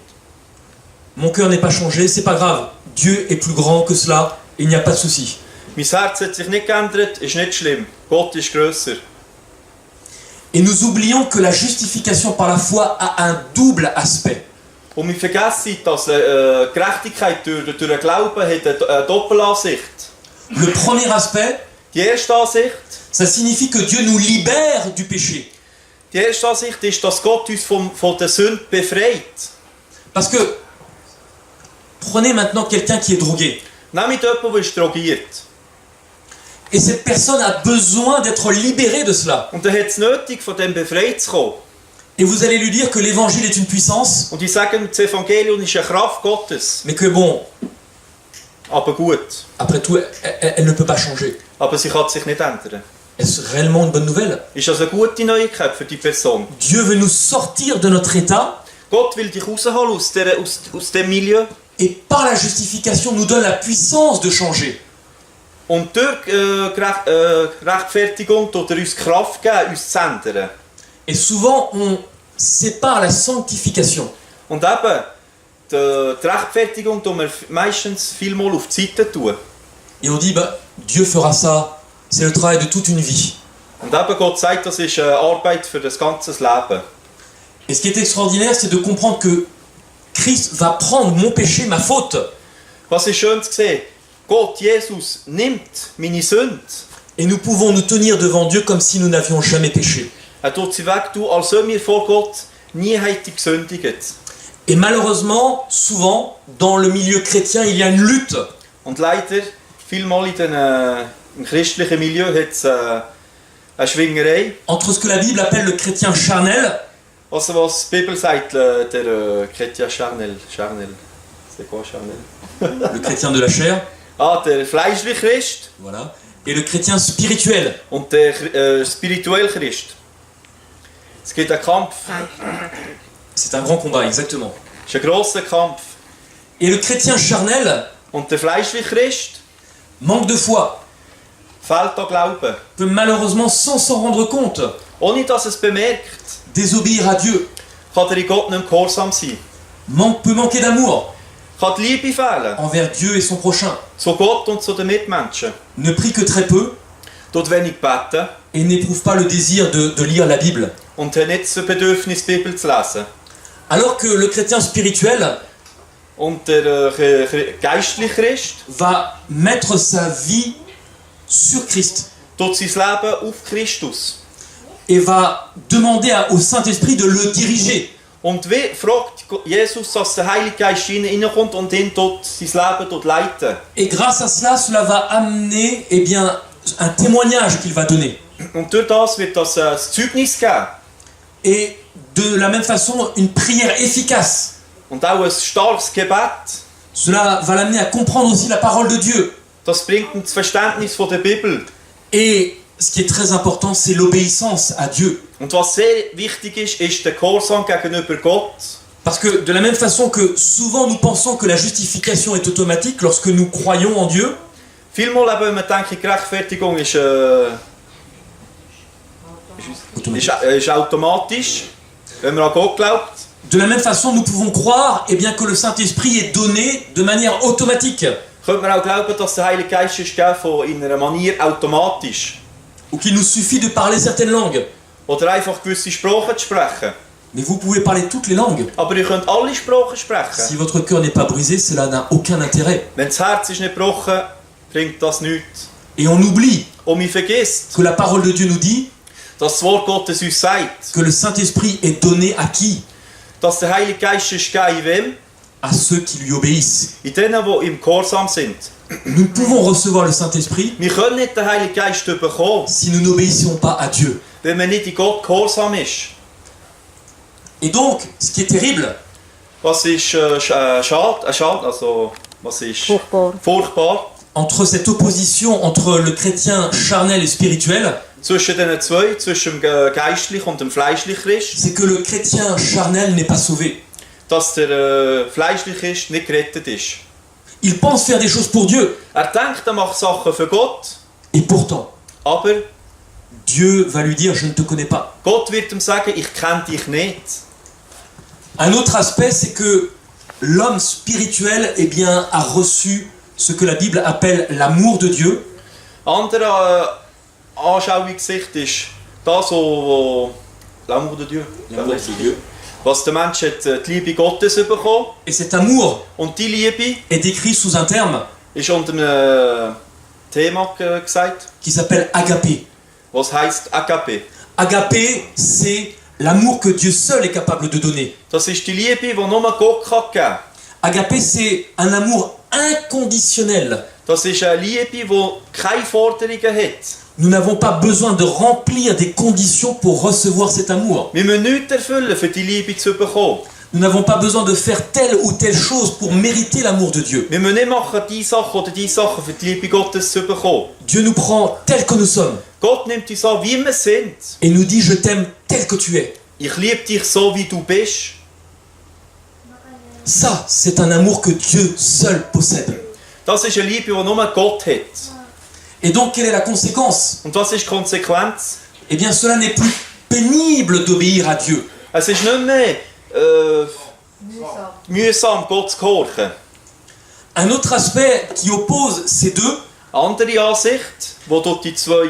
Mon cœur n'est pas changé, c'est pas grave. Dieu est plus grand que cela, il n'y a pas de souci. Mein Herz hat sich nicht geändert, ist nicht schlimm. Gott ist grösser. Et nous oublions que la justification par la foi a un double aspect. Und wir vergessen, dass Gerechtigkeit durch den Glauben hat eine Doppelansicht. Le premier aspect, Die erste Ansicht, ça signifie que Dieu nous libère du péché. die erste Ansicht ist, dass Gott uns von der Sünde befreit. Parce que, prenez maintenant quelqu'un qui est drogué. Nehmt jemanden, der ist drogiert. Et cette personne a besoin d'être libérée de cela. Und dann hat es nötig, von dem befreit zu kommen. Et vous allez lui dire que l'évangile est une puissance, Und ich sage ihm, das Evangelium ist eine Kraft Gottes. mais que bon, Aber gut. après tout, elle ne peut pas changer. Aber sie kann sich nicht ändern. Est-ce réellement une bonne nouvelle? Ist das eine gute Neuigkeit für die Person? Dieu veut nous sortir de notre état Gott will dich rausholen aus dem Milieu. et par la justification nous donne la puissance de changer. Und durch Rechtfertigung tut er uns Kraft geben, uns zu ändern. Et souvent, on sépare la sanctification. Und eben, die Rechtfertigung tun wir meistens vielmal auf die Seite tun. Et on dit, bah, Dieu fera ça, c'est le travail de toute une vie. Und eben, Gott sagt, das ist eine Arbeit für das ganze Leben. Et ce qui est extraordinaire, c'est de comprendre que Christ va prendre mon péché, ma faute, Was ist schön zu sehen? Gott, Jesus, nimmt meine Sünde. et nous pouvons nous tenir devant Dieu comme si nous n'avions jamais péché. Er tut sie weg, du, als wenn wir vor Gott nie hätten gesündigt. Et malheureusement, souvent, dans le milieu chrétien, il y a une lutte Und leider, vielmal im christlichen Milieu hat es eine Schwingerei. entre ce que la Bible appelle le chrétien charnel, Also was die Bibel sagt, der Chrétien charnel. C'est quoi charnel? le chrétien de la chair, Der fleischliche Christ voilà, et le chrétien spirituel. und der spirituelle Christ. Es gibt einen Kampf, C'est un grand combat, exactement. es ist ein grosser Kampf. Et le chrétien charnel Und der fleischliche Christ manque de foi, fehlt an Glauben. peut malheureusement, sans s'en rendre compte, Ohne dass es bemerkt, désobéir à Dieu, kann er in Gott nicht gehorsam sein. peut manquer d'amour Kann die Liebe fehlen envers Dieu et son prochain, zu Gott und zu den Mitmenschen. ne prie que très peu Tut wenig beten et n'éprouve pas le désir de lire la Bible. und hat nicht das Bedürfnis, die Bibel zu lesen. Alors que le chrétien spirituel Und der geistliche Christ va mettre sa vie sur Christ tut sein Leben auf Christus. et va demander au Saint-Esprit de le diriger. Und wie fragt Jesus, dass der Heilige Geist hineinkommt und ihn tut sein Leben dort leiten. Et grâce à cela, cela va amener un témoignage qu'il va donner. Und durch das wird das ein Zeugnis geben. Et de la même façon, une prière efficace. Und auch ein starkes Gebet. Cela va l'amener à comprendre aussi la parole de Dieu. Das bringt ihm das Verständnis von der Bibel. Et ce qui est très important, c'est l'obéissance à Dieu. Und was sehr wichtig ist, ist der Gehorsam gegenüber Gott. Parce que de la même façon que souvent nous pensons que la justification est automatique lorsque nous croyons en Dieu, Vielmal eben, wenn man denkt, die Gerechtfertigung ist automatisch, wenn man an Gott glaubt. de la même façon nous pouvons croire eh bien, que le Saint-Esprit est donné de manière automatique. Könnte man auch glauben, dass der Heilige Geist ist gegeben in einer Manier automatisch. Ou qu'il nous suffit de parler certaines langues. Oder einfach gewisse Sprachen zu sprechen. Mais vous pouvez parler toutes les langues. Aber ihr könnt alle Sprachen sprechen. Si votre cœur n'est pas brisé, cela n'a aucun intérêt. Wenn das Herz ist nicht gebrochen, bringt das nichts. Et on oublie Und man vergisst, que la parole de Dieu nous dit dass das Wort Gottes uns sagt, que le Saint-Esprit est donné à qui? dass der Heilige Geist ist gegeben in wem? À ceux qui lui obéissent. In denen, die im Gehorsam sind. Nous pouvons recevoir le Saint-Esprit Wir können nicht den Heiligen Geist bekommen, si nous n'obéissons pas à Dieu. wenn man nicht in Gott gehorsam ist. Et donc, ce qui est terrible, Was ist schade, also was ist furchtbar entre cette opposition entre le chrétien charnel et spirituel, zwischen den zwei, zwischen dem geistlichen und dem fleischlichen Christ, c'est que le chrétien charnel n'est pas sauvé. dass der fleischliche Christ nicht gerettet ist. Il pense faire des choses pour Dieu, Denkt, er macht Sachen für Gott, et pourtant, aber Dieu va lui dire « Je ne te connais pas ». Gott wird ihm sagen, ich kenne dich nicht. Un autre aspect, c'est que l'homme spirituel eh bien, a reçu ce que la Bible appelle l'amour de Dieu, Andere Anschauungssicht ist das, was l'amour de Dieu, was der Mensch hat die Liebe Gottes bekommen. et cet amour Und die Liebe est décrit sous un terme ist unter einem Thema gesagt, qui s'appelle agapé. was heisst Agape. Agapé, c'est l'amour que Dieu seul est capable de donner. Das ist die Liebe, die nur Gott kann geben. Agapé, c'est un amour inconditionnel. Das ist eine Liebe, die keine Forderungen hat. Nous n'avons pas besoin de remplir des conditions pour recevoir cet amour. Wir müssen nichts erfüllen, für die Liebe zu bekommen. Nous n'avons pas besoin de faire telle ou telle chose pour mériter l'amour de Dieu. Wir müssen nicht machen, diese Sachen oder diese Sachen, für die Liebe Gottes zu bekommen. Dieu nous prend tel que nous sommes Gott nimmt uns an, wie wir sind. et nous dit « Je t'aime tel que tu es ». Ich liebe dich so, wie du bist. Ça, c'est un amour que Dieu seul possède. Das ist eine Liebe, die nur Gott hat. Et donc, quelle est la conséquence? Und was ist die Konsequenz? Eh bien, cela n'est plus pénible d'obéir à Dieu. Es ist nicht mehr mühsam, Gott zu gehorchen. Un autre aspect qui oppose ces deux, Andere Ansicht, wo dort die zwei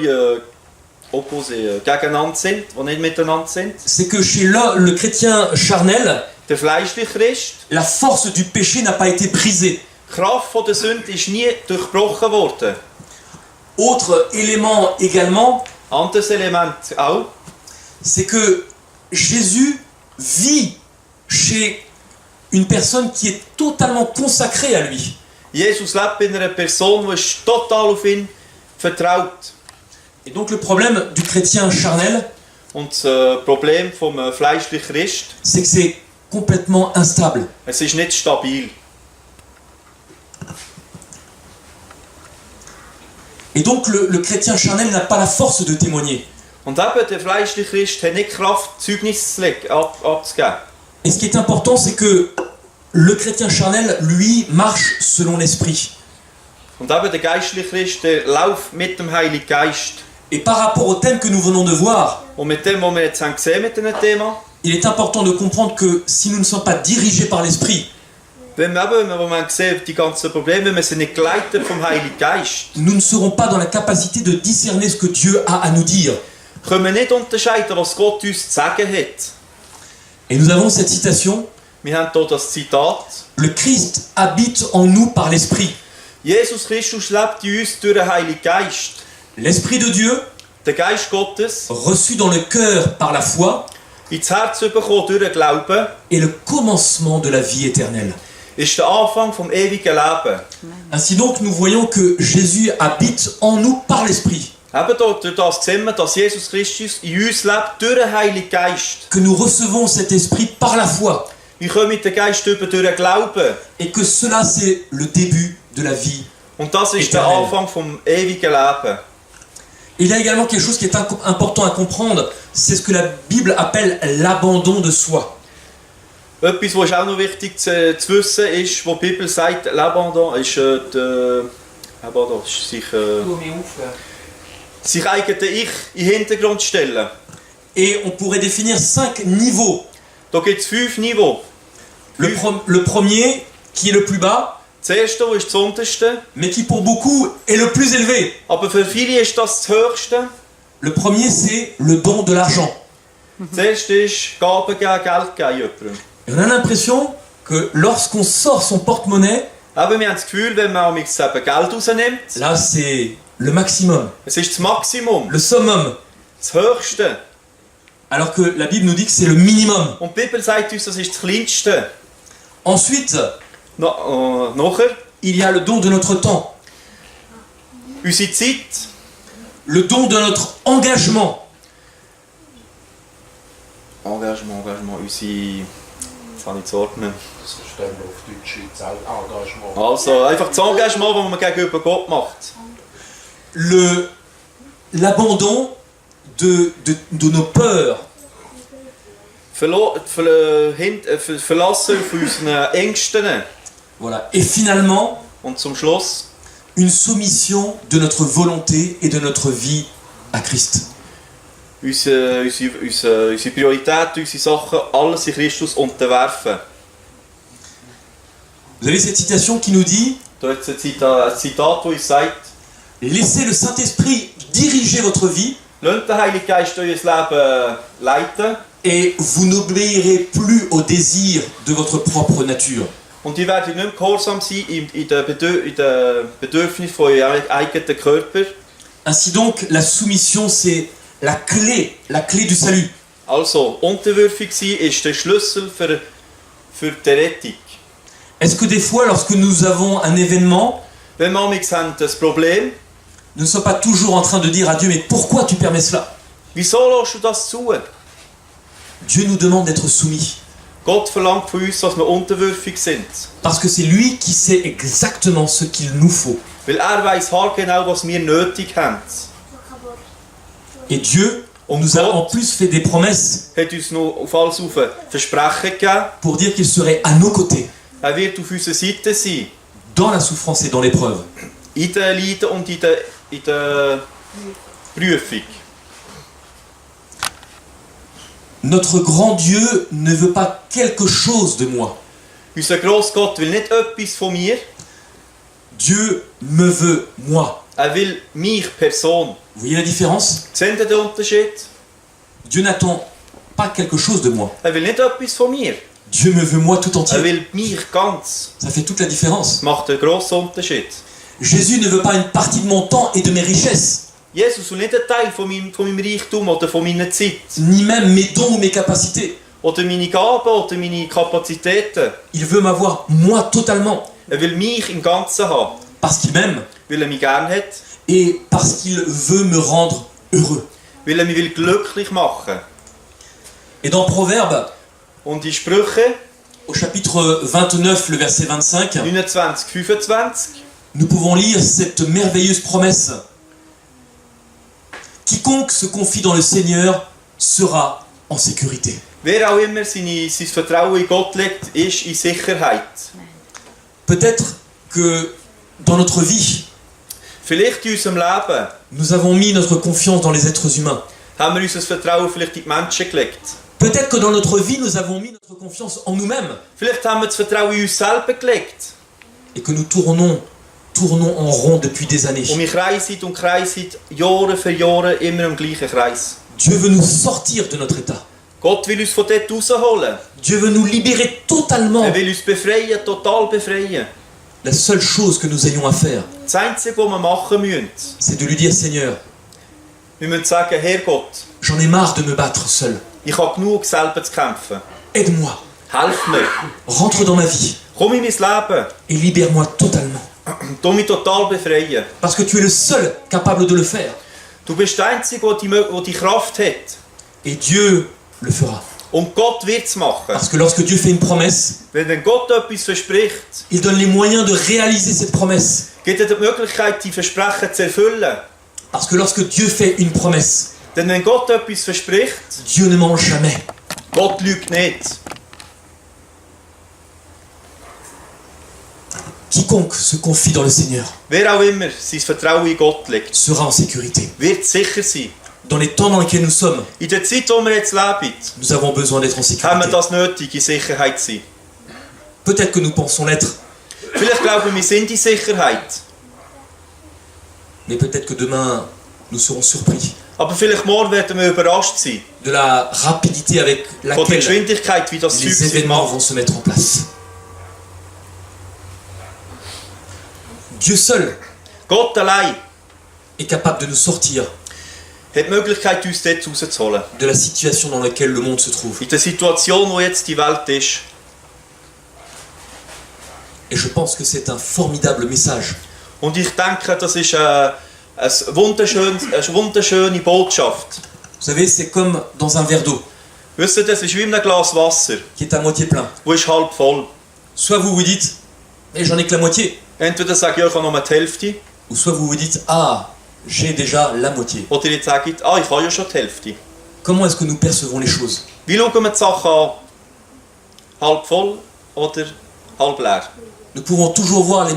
gegeneinander sind, die nicht miteinander sind. c'est que chez le chrétien charnel, Der fleischliche Christ, la force du péché n'a pas été brisée. die Kraft von der Sünde ist nie durchbrochen worden. Autre élément également, Anderes Element auch, c'est que Jésus vit chez une personne qui est totalement consacrée à lui. Jesus lebt bei einer Person, die ist total auf ihn vertraut. Et donc le problème du chrétien charnel, Und das Problem vom fleischlichen Christ, c'est que c'est complètement instable. es ist nicht stabil. Et donc le chrétien charnel n'a pas la force de témoigner. Und eben, der fleischliche Christ hat nicht Kraft, Zeugnis abzugeben. Et ce qui est important, c'est que le chrétien charnel, lui, marche selon l'esprit. Und eben, der geistliche Christ, der läuft mit dem Heiligen Geist. Et par rapport au thème que nous venons de voir, Und mit dem, was wir jetzt haben gesehen mit diesem Thema, il est important de comprendre que si nous ne sommes pas dirigés par l'esprit, wenn wir eben, wo wir gesehen die ganzen Probleme, wir sind nicht geleitet vom Heiligen Geist, nous ne serons pas dans la capacité de discerner ce que Dieu a à nous dire. können wir nicht unterscheiden, was Gott uns zu sagen hat. Et nous avons cette citation, Wir haben hier das Zitat. le Christ habite en nous par l'esprit. Jesus Christus lebt in uns durch den Heiligen Geist. L'esprit de Dieu, Der Geist Gottes, reçu dans le cœur par la foi, ins Herz bekommen durch den Glauben, est le commencement de la vie éternelle. ist der Anfang vom ewigen Leben. Ainsi donc, nous voyons que Jésus habite en nous par l'esprit, Eben dort, durch das sehen wir, dass Jesus Christus in uns lebt durch den Heiligen Geist. que nous recevons cet esprit par la foi, Wir kommen mit dem Geist über durch den Glauben. et que cela c'est le début de la vie. Und das ist der Éternel. Anfang vom ewigen Leben. Il y a également quelque chose qui est important à comprendre, c'est ce que la Bible appelle l'abandon de soi. Etwas, was auch noch wichtig zu wissen ist, wo die Bibel sagt, l'abandon ist sich eigene Ich in den Hintergrund stellen. Et on pourrait définir 5 niveaux. Da gibt es 5 Niveaux. Le premier, qui est le plus bas, Das erste ist das unterste, mais qui pour beaucoup est le plus élevé. aber für viele ist das das höchste. Le premier, c'est le don de l'argent. Das erste ist Gaben geben, Geld geben jemandem. Et on a l'impression que lorsqu'on sort son porte-monnaie, Aber wir haben das Gefühl, wenn man eben Geld rausnimmt, là c'est le maximum, es ist das Maximum, le summum. das höchste. Alors que la Bible nous dit que c'est le minimum. Und die Bibel sagt uns, das ist das kleinste. Ensuite, Nachher, il y a le don de notre temps, unsere Zeit, le don de notre engagement. Engagement, unsere... Jetzt habe ich zu ordnen. Das stellen wir auf Deutsch jetzt auch Engagement. Also, einfach das Engagement, das man gegenüber Gott macht. L'abandon de nos peurs, Verlassen von unseren Ängsten. voilà. Et finalement, Und zum Schluss, une soumission de notre volonté et de notre vie à Christ. unsere Prioritäten, unsere Sachen, alles in Christus unterwerfen. Vous avez cette citation qui nous dit Da hat es ein Zitat, das uns sagt, laissez le Saint-Esprit diriger votre vie lasst den Heiligen Geist euer Leben leiten et vous n'obéirez plus aux désirs de votre propre nature. und ihr werdet nicht mehr gehorsam sein in den Bedürfnissen von eurem eigenen Körper. Ainsi donc, la soumission, c'est la clé du salut. Also, unterwürfig sein ist der Schlüssel für die Rettung. Est-ce que des fois, lorsque nous avons un événement, Wenn wir manchmal haben das Problem, nous ne sommes pas toujours en train de dire à Dieu, mais pourquoi tu permets cela? wieso lässt du das zu? Dieu nous demande d'être soumis. Gott verlangt von uns, dass wir unterwürfig sind. Parce que c'est lui qui sait exactement ce qu'il nous faut. Weil weiss haargenau, was wir nötig haben. Et Dieu nous a en plus fait des promesses Hat uns noch auf alles auf Versprechen gegeben. pour dire qu'il serait à nos côtés, Wird auf unserer Seite sein. dans la souffrance et dans l'épreuve. In den Leiden und in der Prüfung. Notre grand Dieu ne veut pas quelque chose de moi. Unser Grossgott will nicht etwas von mir. Dieu me veut moi. Will mich, Person. Vous voyez la différence? Seht ihr den Unterschied? Dieu n'attend pas quelque chose de moi. Will nicht etwas von mir. Dieu me veut moi tout entier. Will mich ganz. Ça fait toute la différence. Das macht einen grossen Unterschied. Jésus ne veut pas une partie de mon temps et de mes richesses, Jesus will nicht ein Teil von meinem Reichtum oder von meiner Zeit. ni même mes dons ou mes capacités. Oder meine Gaben oder meine Kapazitäten. Il veut m'avoir moi totalement, Will mich im Ganzen haben. parce qu'il m'aime Weil mich gern hat. et parce qu'il veut me rendre heureux. Weil mich will glücklich machen. Et dans Proverbes, Und die Sprüche au chapitre 29, le verset 25, 29, 25. nous pouvons lire cette merveilleuse promesse. Quiconque se confie dans le Seigneur sera en sécurité. Wer auch immer sein Vertrauen in Gott legt, ist in Sicherheit. Peut-être que dans notre vie, Vielleicht in unserem Leben nous avons mis notre confiance dans les êtres humains. haben wir unser Vertrauen vielleicht in die Menschen gelegt. Peut-être que dans notre vie, nous avons mis notre confiance en nous-mêmes Vielleicht haben wir das Vertrauen in uns selber gelegt. et que nous tournons en rond depuis des années. Und wir kreisen und kreisen Jahre für Jahre immer im gleichen Kreis. Dieu veut nous sortir de notre état. Gott will uns von dort rausholen. Dieu veut nous libérer totalement. Will uns befreien, total befreien. La seule chose que nous ayons à faire, Das Einzige, was wir machen müssen, c'est de lui dire, Seigneur, wir müssen sagen, Herr Gott, j'en ai marre de me battre seul. ich habe genug selber zu kämpfen. Aide-moi, Helf mir. rentre dans ma vie Komm in mein Leben. et libère-moi totalement. Tu mich total befreien. Parce que tu es le seul capable de le faire. Du bist der Einzige, der die Kraft hat. Et Dieu le fera. Und Gott wird es machen. Parce que lorsque Dieu fait une promesse, Wenn Gott etwas verspricht, il donne les moyens de réaliser cette promesse. gibt er die Möglichkeit, die Versprechen zu erfüllen. Parce que lorsque Dieu fait une promesse, Denn wenn Gott etwas verspricht, Dieu ne ment jamais. Gott lügt nicht. Quiconque se confie dans le Seigneur Wer auch immer sein Vertrauen in Gott legt, sera en sécurité. wird sicher sein. Dans les temps dans lesquels nous sommes, In der Zeit, wo wir jetzt leben, nous avons besoin d'être en haben wir sécurité. das nötig, in Sicherheit zu sein. Peut-être que nous pensons l'être, Vielleicht glauben wir sind in Sicherheit. mais peut-être que demain, nous serons surpris Aber vielleicht morgen werden wir überrascht sein. de la rapidité avec Von der laquelle Geschwindigkeit, wie das Zeug les sich événements macht. vont se mettre en place. Dieu seul Gott allein est capable de nous sortir hat die Möglichkeit, uns dort rauszuholen. de la situation dans laquelle le monde se trouve. In der Situation, wo jetzt die Welt ist. Et je pense que c'est un formidable message Und ich denke, das ist eine wunderschöne Botschaft. Vous savez, c'est comme dans un verre d'eau Wisst ihr, das ist wie in einem Glas Wasser, qui est à moitié plein. wo ist halb voll. Soit vous vous dites, mais j'en ai que la moitié. Entweder sage ich, ich habe nur die Hälfte, Ou soit vous vous dites, ah, j'ai déjà la moitié. oder ihr sagt, ich habe ja schon die Hälfte. Comment est-ce que nous percevons les choses? Wie schauen wir die Sachen an? Halb voll oder halb leer? Nous pouvons toujours voir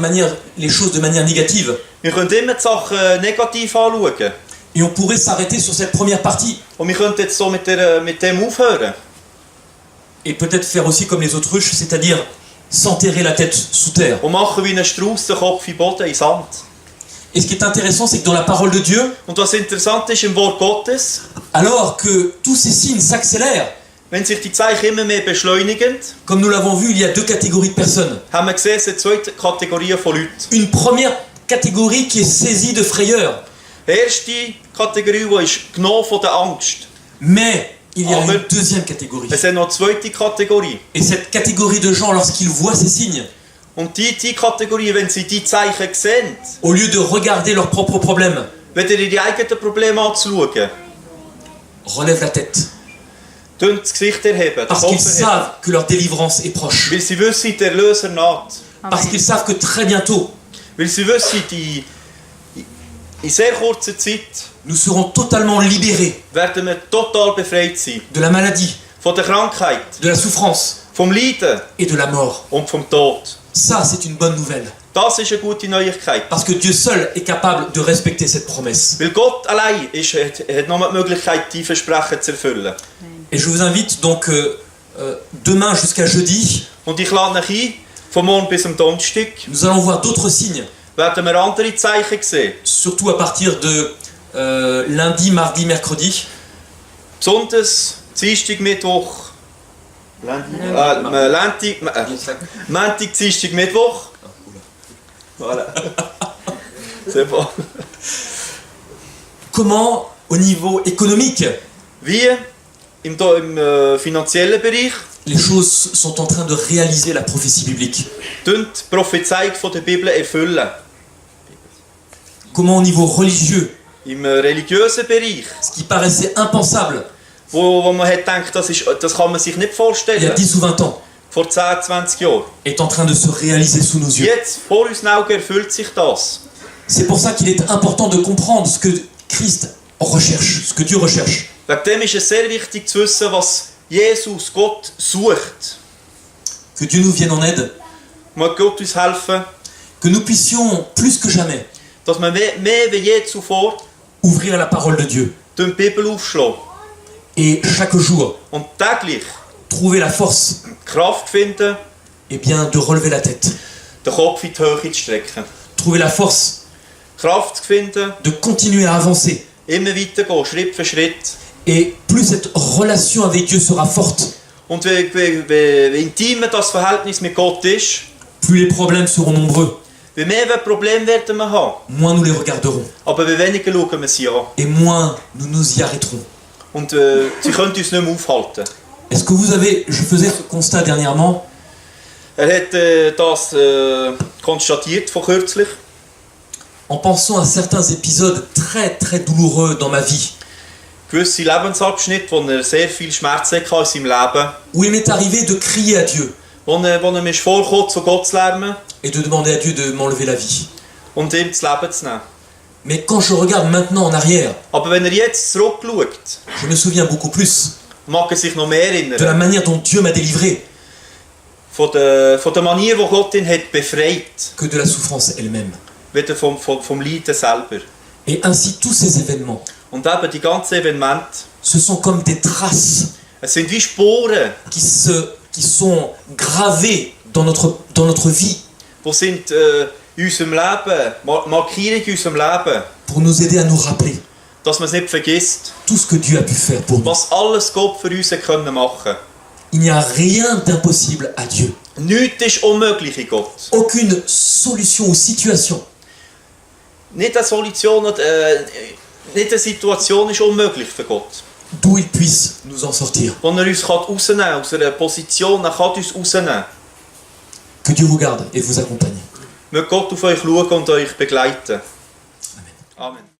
les choses de manière négative. Wir können immer die Sachen negativ anschauen. Et on pourrait s'arrêter sur cette première partie. Und wir könnten jetzt so mit dem aufhören. Et peut-être faire aussi comme les autruches, c'est-à-dire s'enterrer la tête sous terre. Und machen wie ein Strauss den Kopf in den Boden, in Sand. Et ce qui est intéressant, c'est que dans la parole de Dieu, Und was interessant ist im Wort Gottes, alors que tous ces signes s'accélèrent, wenn sich die Zeichen immer mehr beschleunigen, comme nous l'avons vu, il y a deux catégories de personnes. haben wir gesehen, es sind zwei Kategorien von Leuten. Une première catégorie qui est saisie de frayeur. Die erste Kategorie, die ist genommen von der Angst. Mais il y a Aber- une deuxième catégorie. Es ist noch eine zweite Kategorie. Et cette catégorie de gens, lorsqu'ils voient ces signes, Und die Kategorie, wenn sie die Zeichen sehen, au lieu de regarder leurs propres problèmes, wieder ihre eigenen Probleme anzuschauen, relèvent la tête. tun das Gesicht erheben, den Parce qu'ils Kopf erheben. savent que leur délivrance est proche. Weil sie wissen, der Erlöser naht. Parce qu'ils savent que très bientôt, Weil sie wissen, in sehr kurzer Zeit nous serons totalement libérés werden wir total befreit sein. de la maladie, Von der Krankheit, de la souffrance vom Leiden et de la mort. und vom Tod. Ça, c'est une bonne nouvelle. Das ist eine gute Neuigkeit. Parce que Dieu seul est capable de respecter cette promesse. Weil Gott allein hat noch die Möglichkeit, die Versprechen zu erfüllen. Et je vous invite donc demain jusqu'à jeudi, Und ich lade euch ein, von morgen bis am Donnerstag nous allons voir d'autres signes, werden wir andere Zeichen sehen. surtout à partir de lundi, mardi, mercredi. Besonders Dienstag, Mittwoch, Montag, Dienstag, Mittwoch. Voilà. C'est bon. Comment, au niveau économique, Wie im finanziellen Bereich les choses sont en train de réaliser la prophétie biblique. die Prophezeiung von der Bibel erfüllen. Comment, au niveau religieux, Im religiösen Bereich, ce qui paraissait impensable wo man hat gedacht, das kann man sich nicht il y a vorstellen, 10 ou 20 ans, vor 10, 20 Jahren. est en train de se réaliser sous nos yeux. Jetzt, vor unseren Augen, erfüllt sich das. C'est pour ça qu'il est important de comprendre ce que Christ recherche, ce que Dieu recherche. Wegen dem ist es sehr wichtig zu wissen, was Jesus, Gott, sucht. Que Dieu nous vienne en aide, Mag Gott uns helfen, que nous puissions, plus que jamais, dass wir mehr wie je zuvor ouvrir la parole de Dieu die Bibel aufschlagen et chaque jour und täglich trouver la force Kraft finden, eh bien, de relever la tête, den Kopf in die Höhe zu strecken. trouver la force Kraft finden, de continuer à avancer. immer weitergehen, Schritt für Schritt. Et plus cette relation avec Dieu sera forte, Und wie intimer das Verhältnis mit Gott ist, plus les problèmes seront nombreux, wie mehr Probleme werden wir haben. moins nous les regarderons Aber wie weniger schauen wir sie an. et moins nous nous y arrêterons. Und sie können uns nicht mehr aufhalten. Est-ce que vous avez, je faisais ce constat dernièrement, Hat das konstatiert vor kürzlich, en pensant à certains épisodes très très douloureux dans ma vie, gewisse Lebensabschnitte, wo sehr viel Schmerz hatte in seinem Leben, où il m'est arrivé de crier à Dieu wo mir ist vorgekommen, zu Gott zu lärmen et de demander à Dieu de m'enlever la vie. und ihm das Leben zu nehmen. Mais quand je regarde maintenant en arrière, Aber wenn er jetzt zurückschaut, je me souviens beaucoup plus mag er sich noch mehr de la erinnern. manière dont Dieu m'a délivré Von der Manier, wo Gott ihn hat befreit, que de la souffrance elle-même. wieder vom Leiden selber. Et ainsi tous ces événements, Und eben die ganzen Evenemente, ce sont comme des traces es sind wie Spuren, qui sont gravées dans notre vie die sind in unserem Leben, Markierungen in unserem Leben, pour nous aider à nous rappeler dass man es nicht vergisst, tout ce que Dieu a pu faire pour nous. was alles Gott für uns können machen. Il n'y a rien d'impossible à Dieu. Nichts ist unmöglich in Gott. Aucune solution ou situation Nicht eine Solution, nicht eine Situation ist unmöglich für Gott. d'où il puisse nous en sortir. Wo er uns rausnehmen kann, aus einer Position, er kann uns rausnehmen. Que Dieu vous garde et vous accompagne. Möge Gott auf euch schauen und euch begleiten. Amen.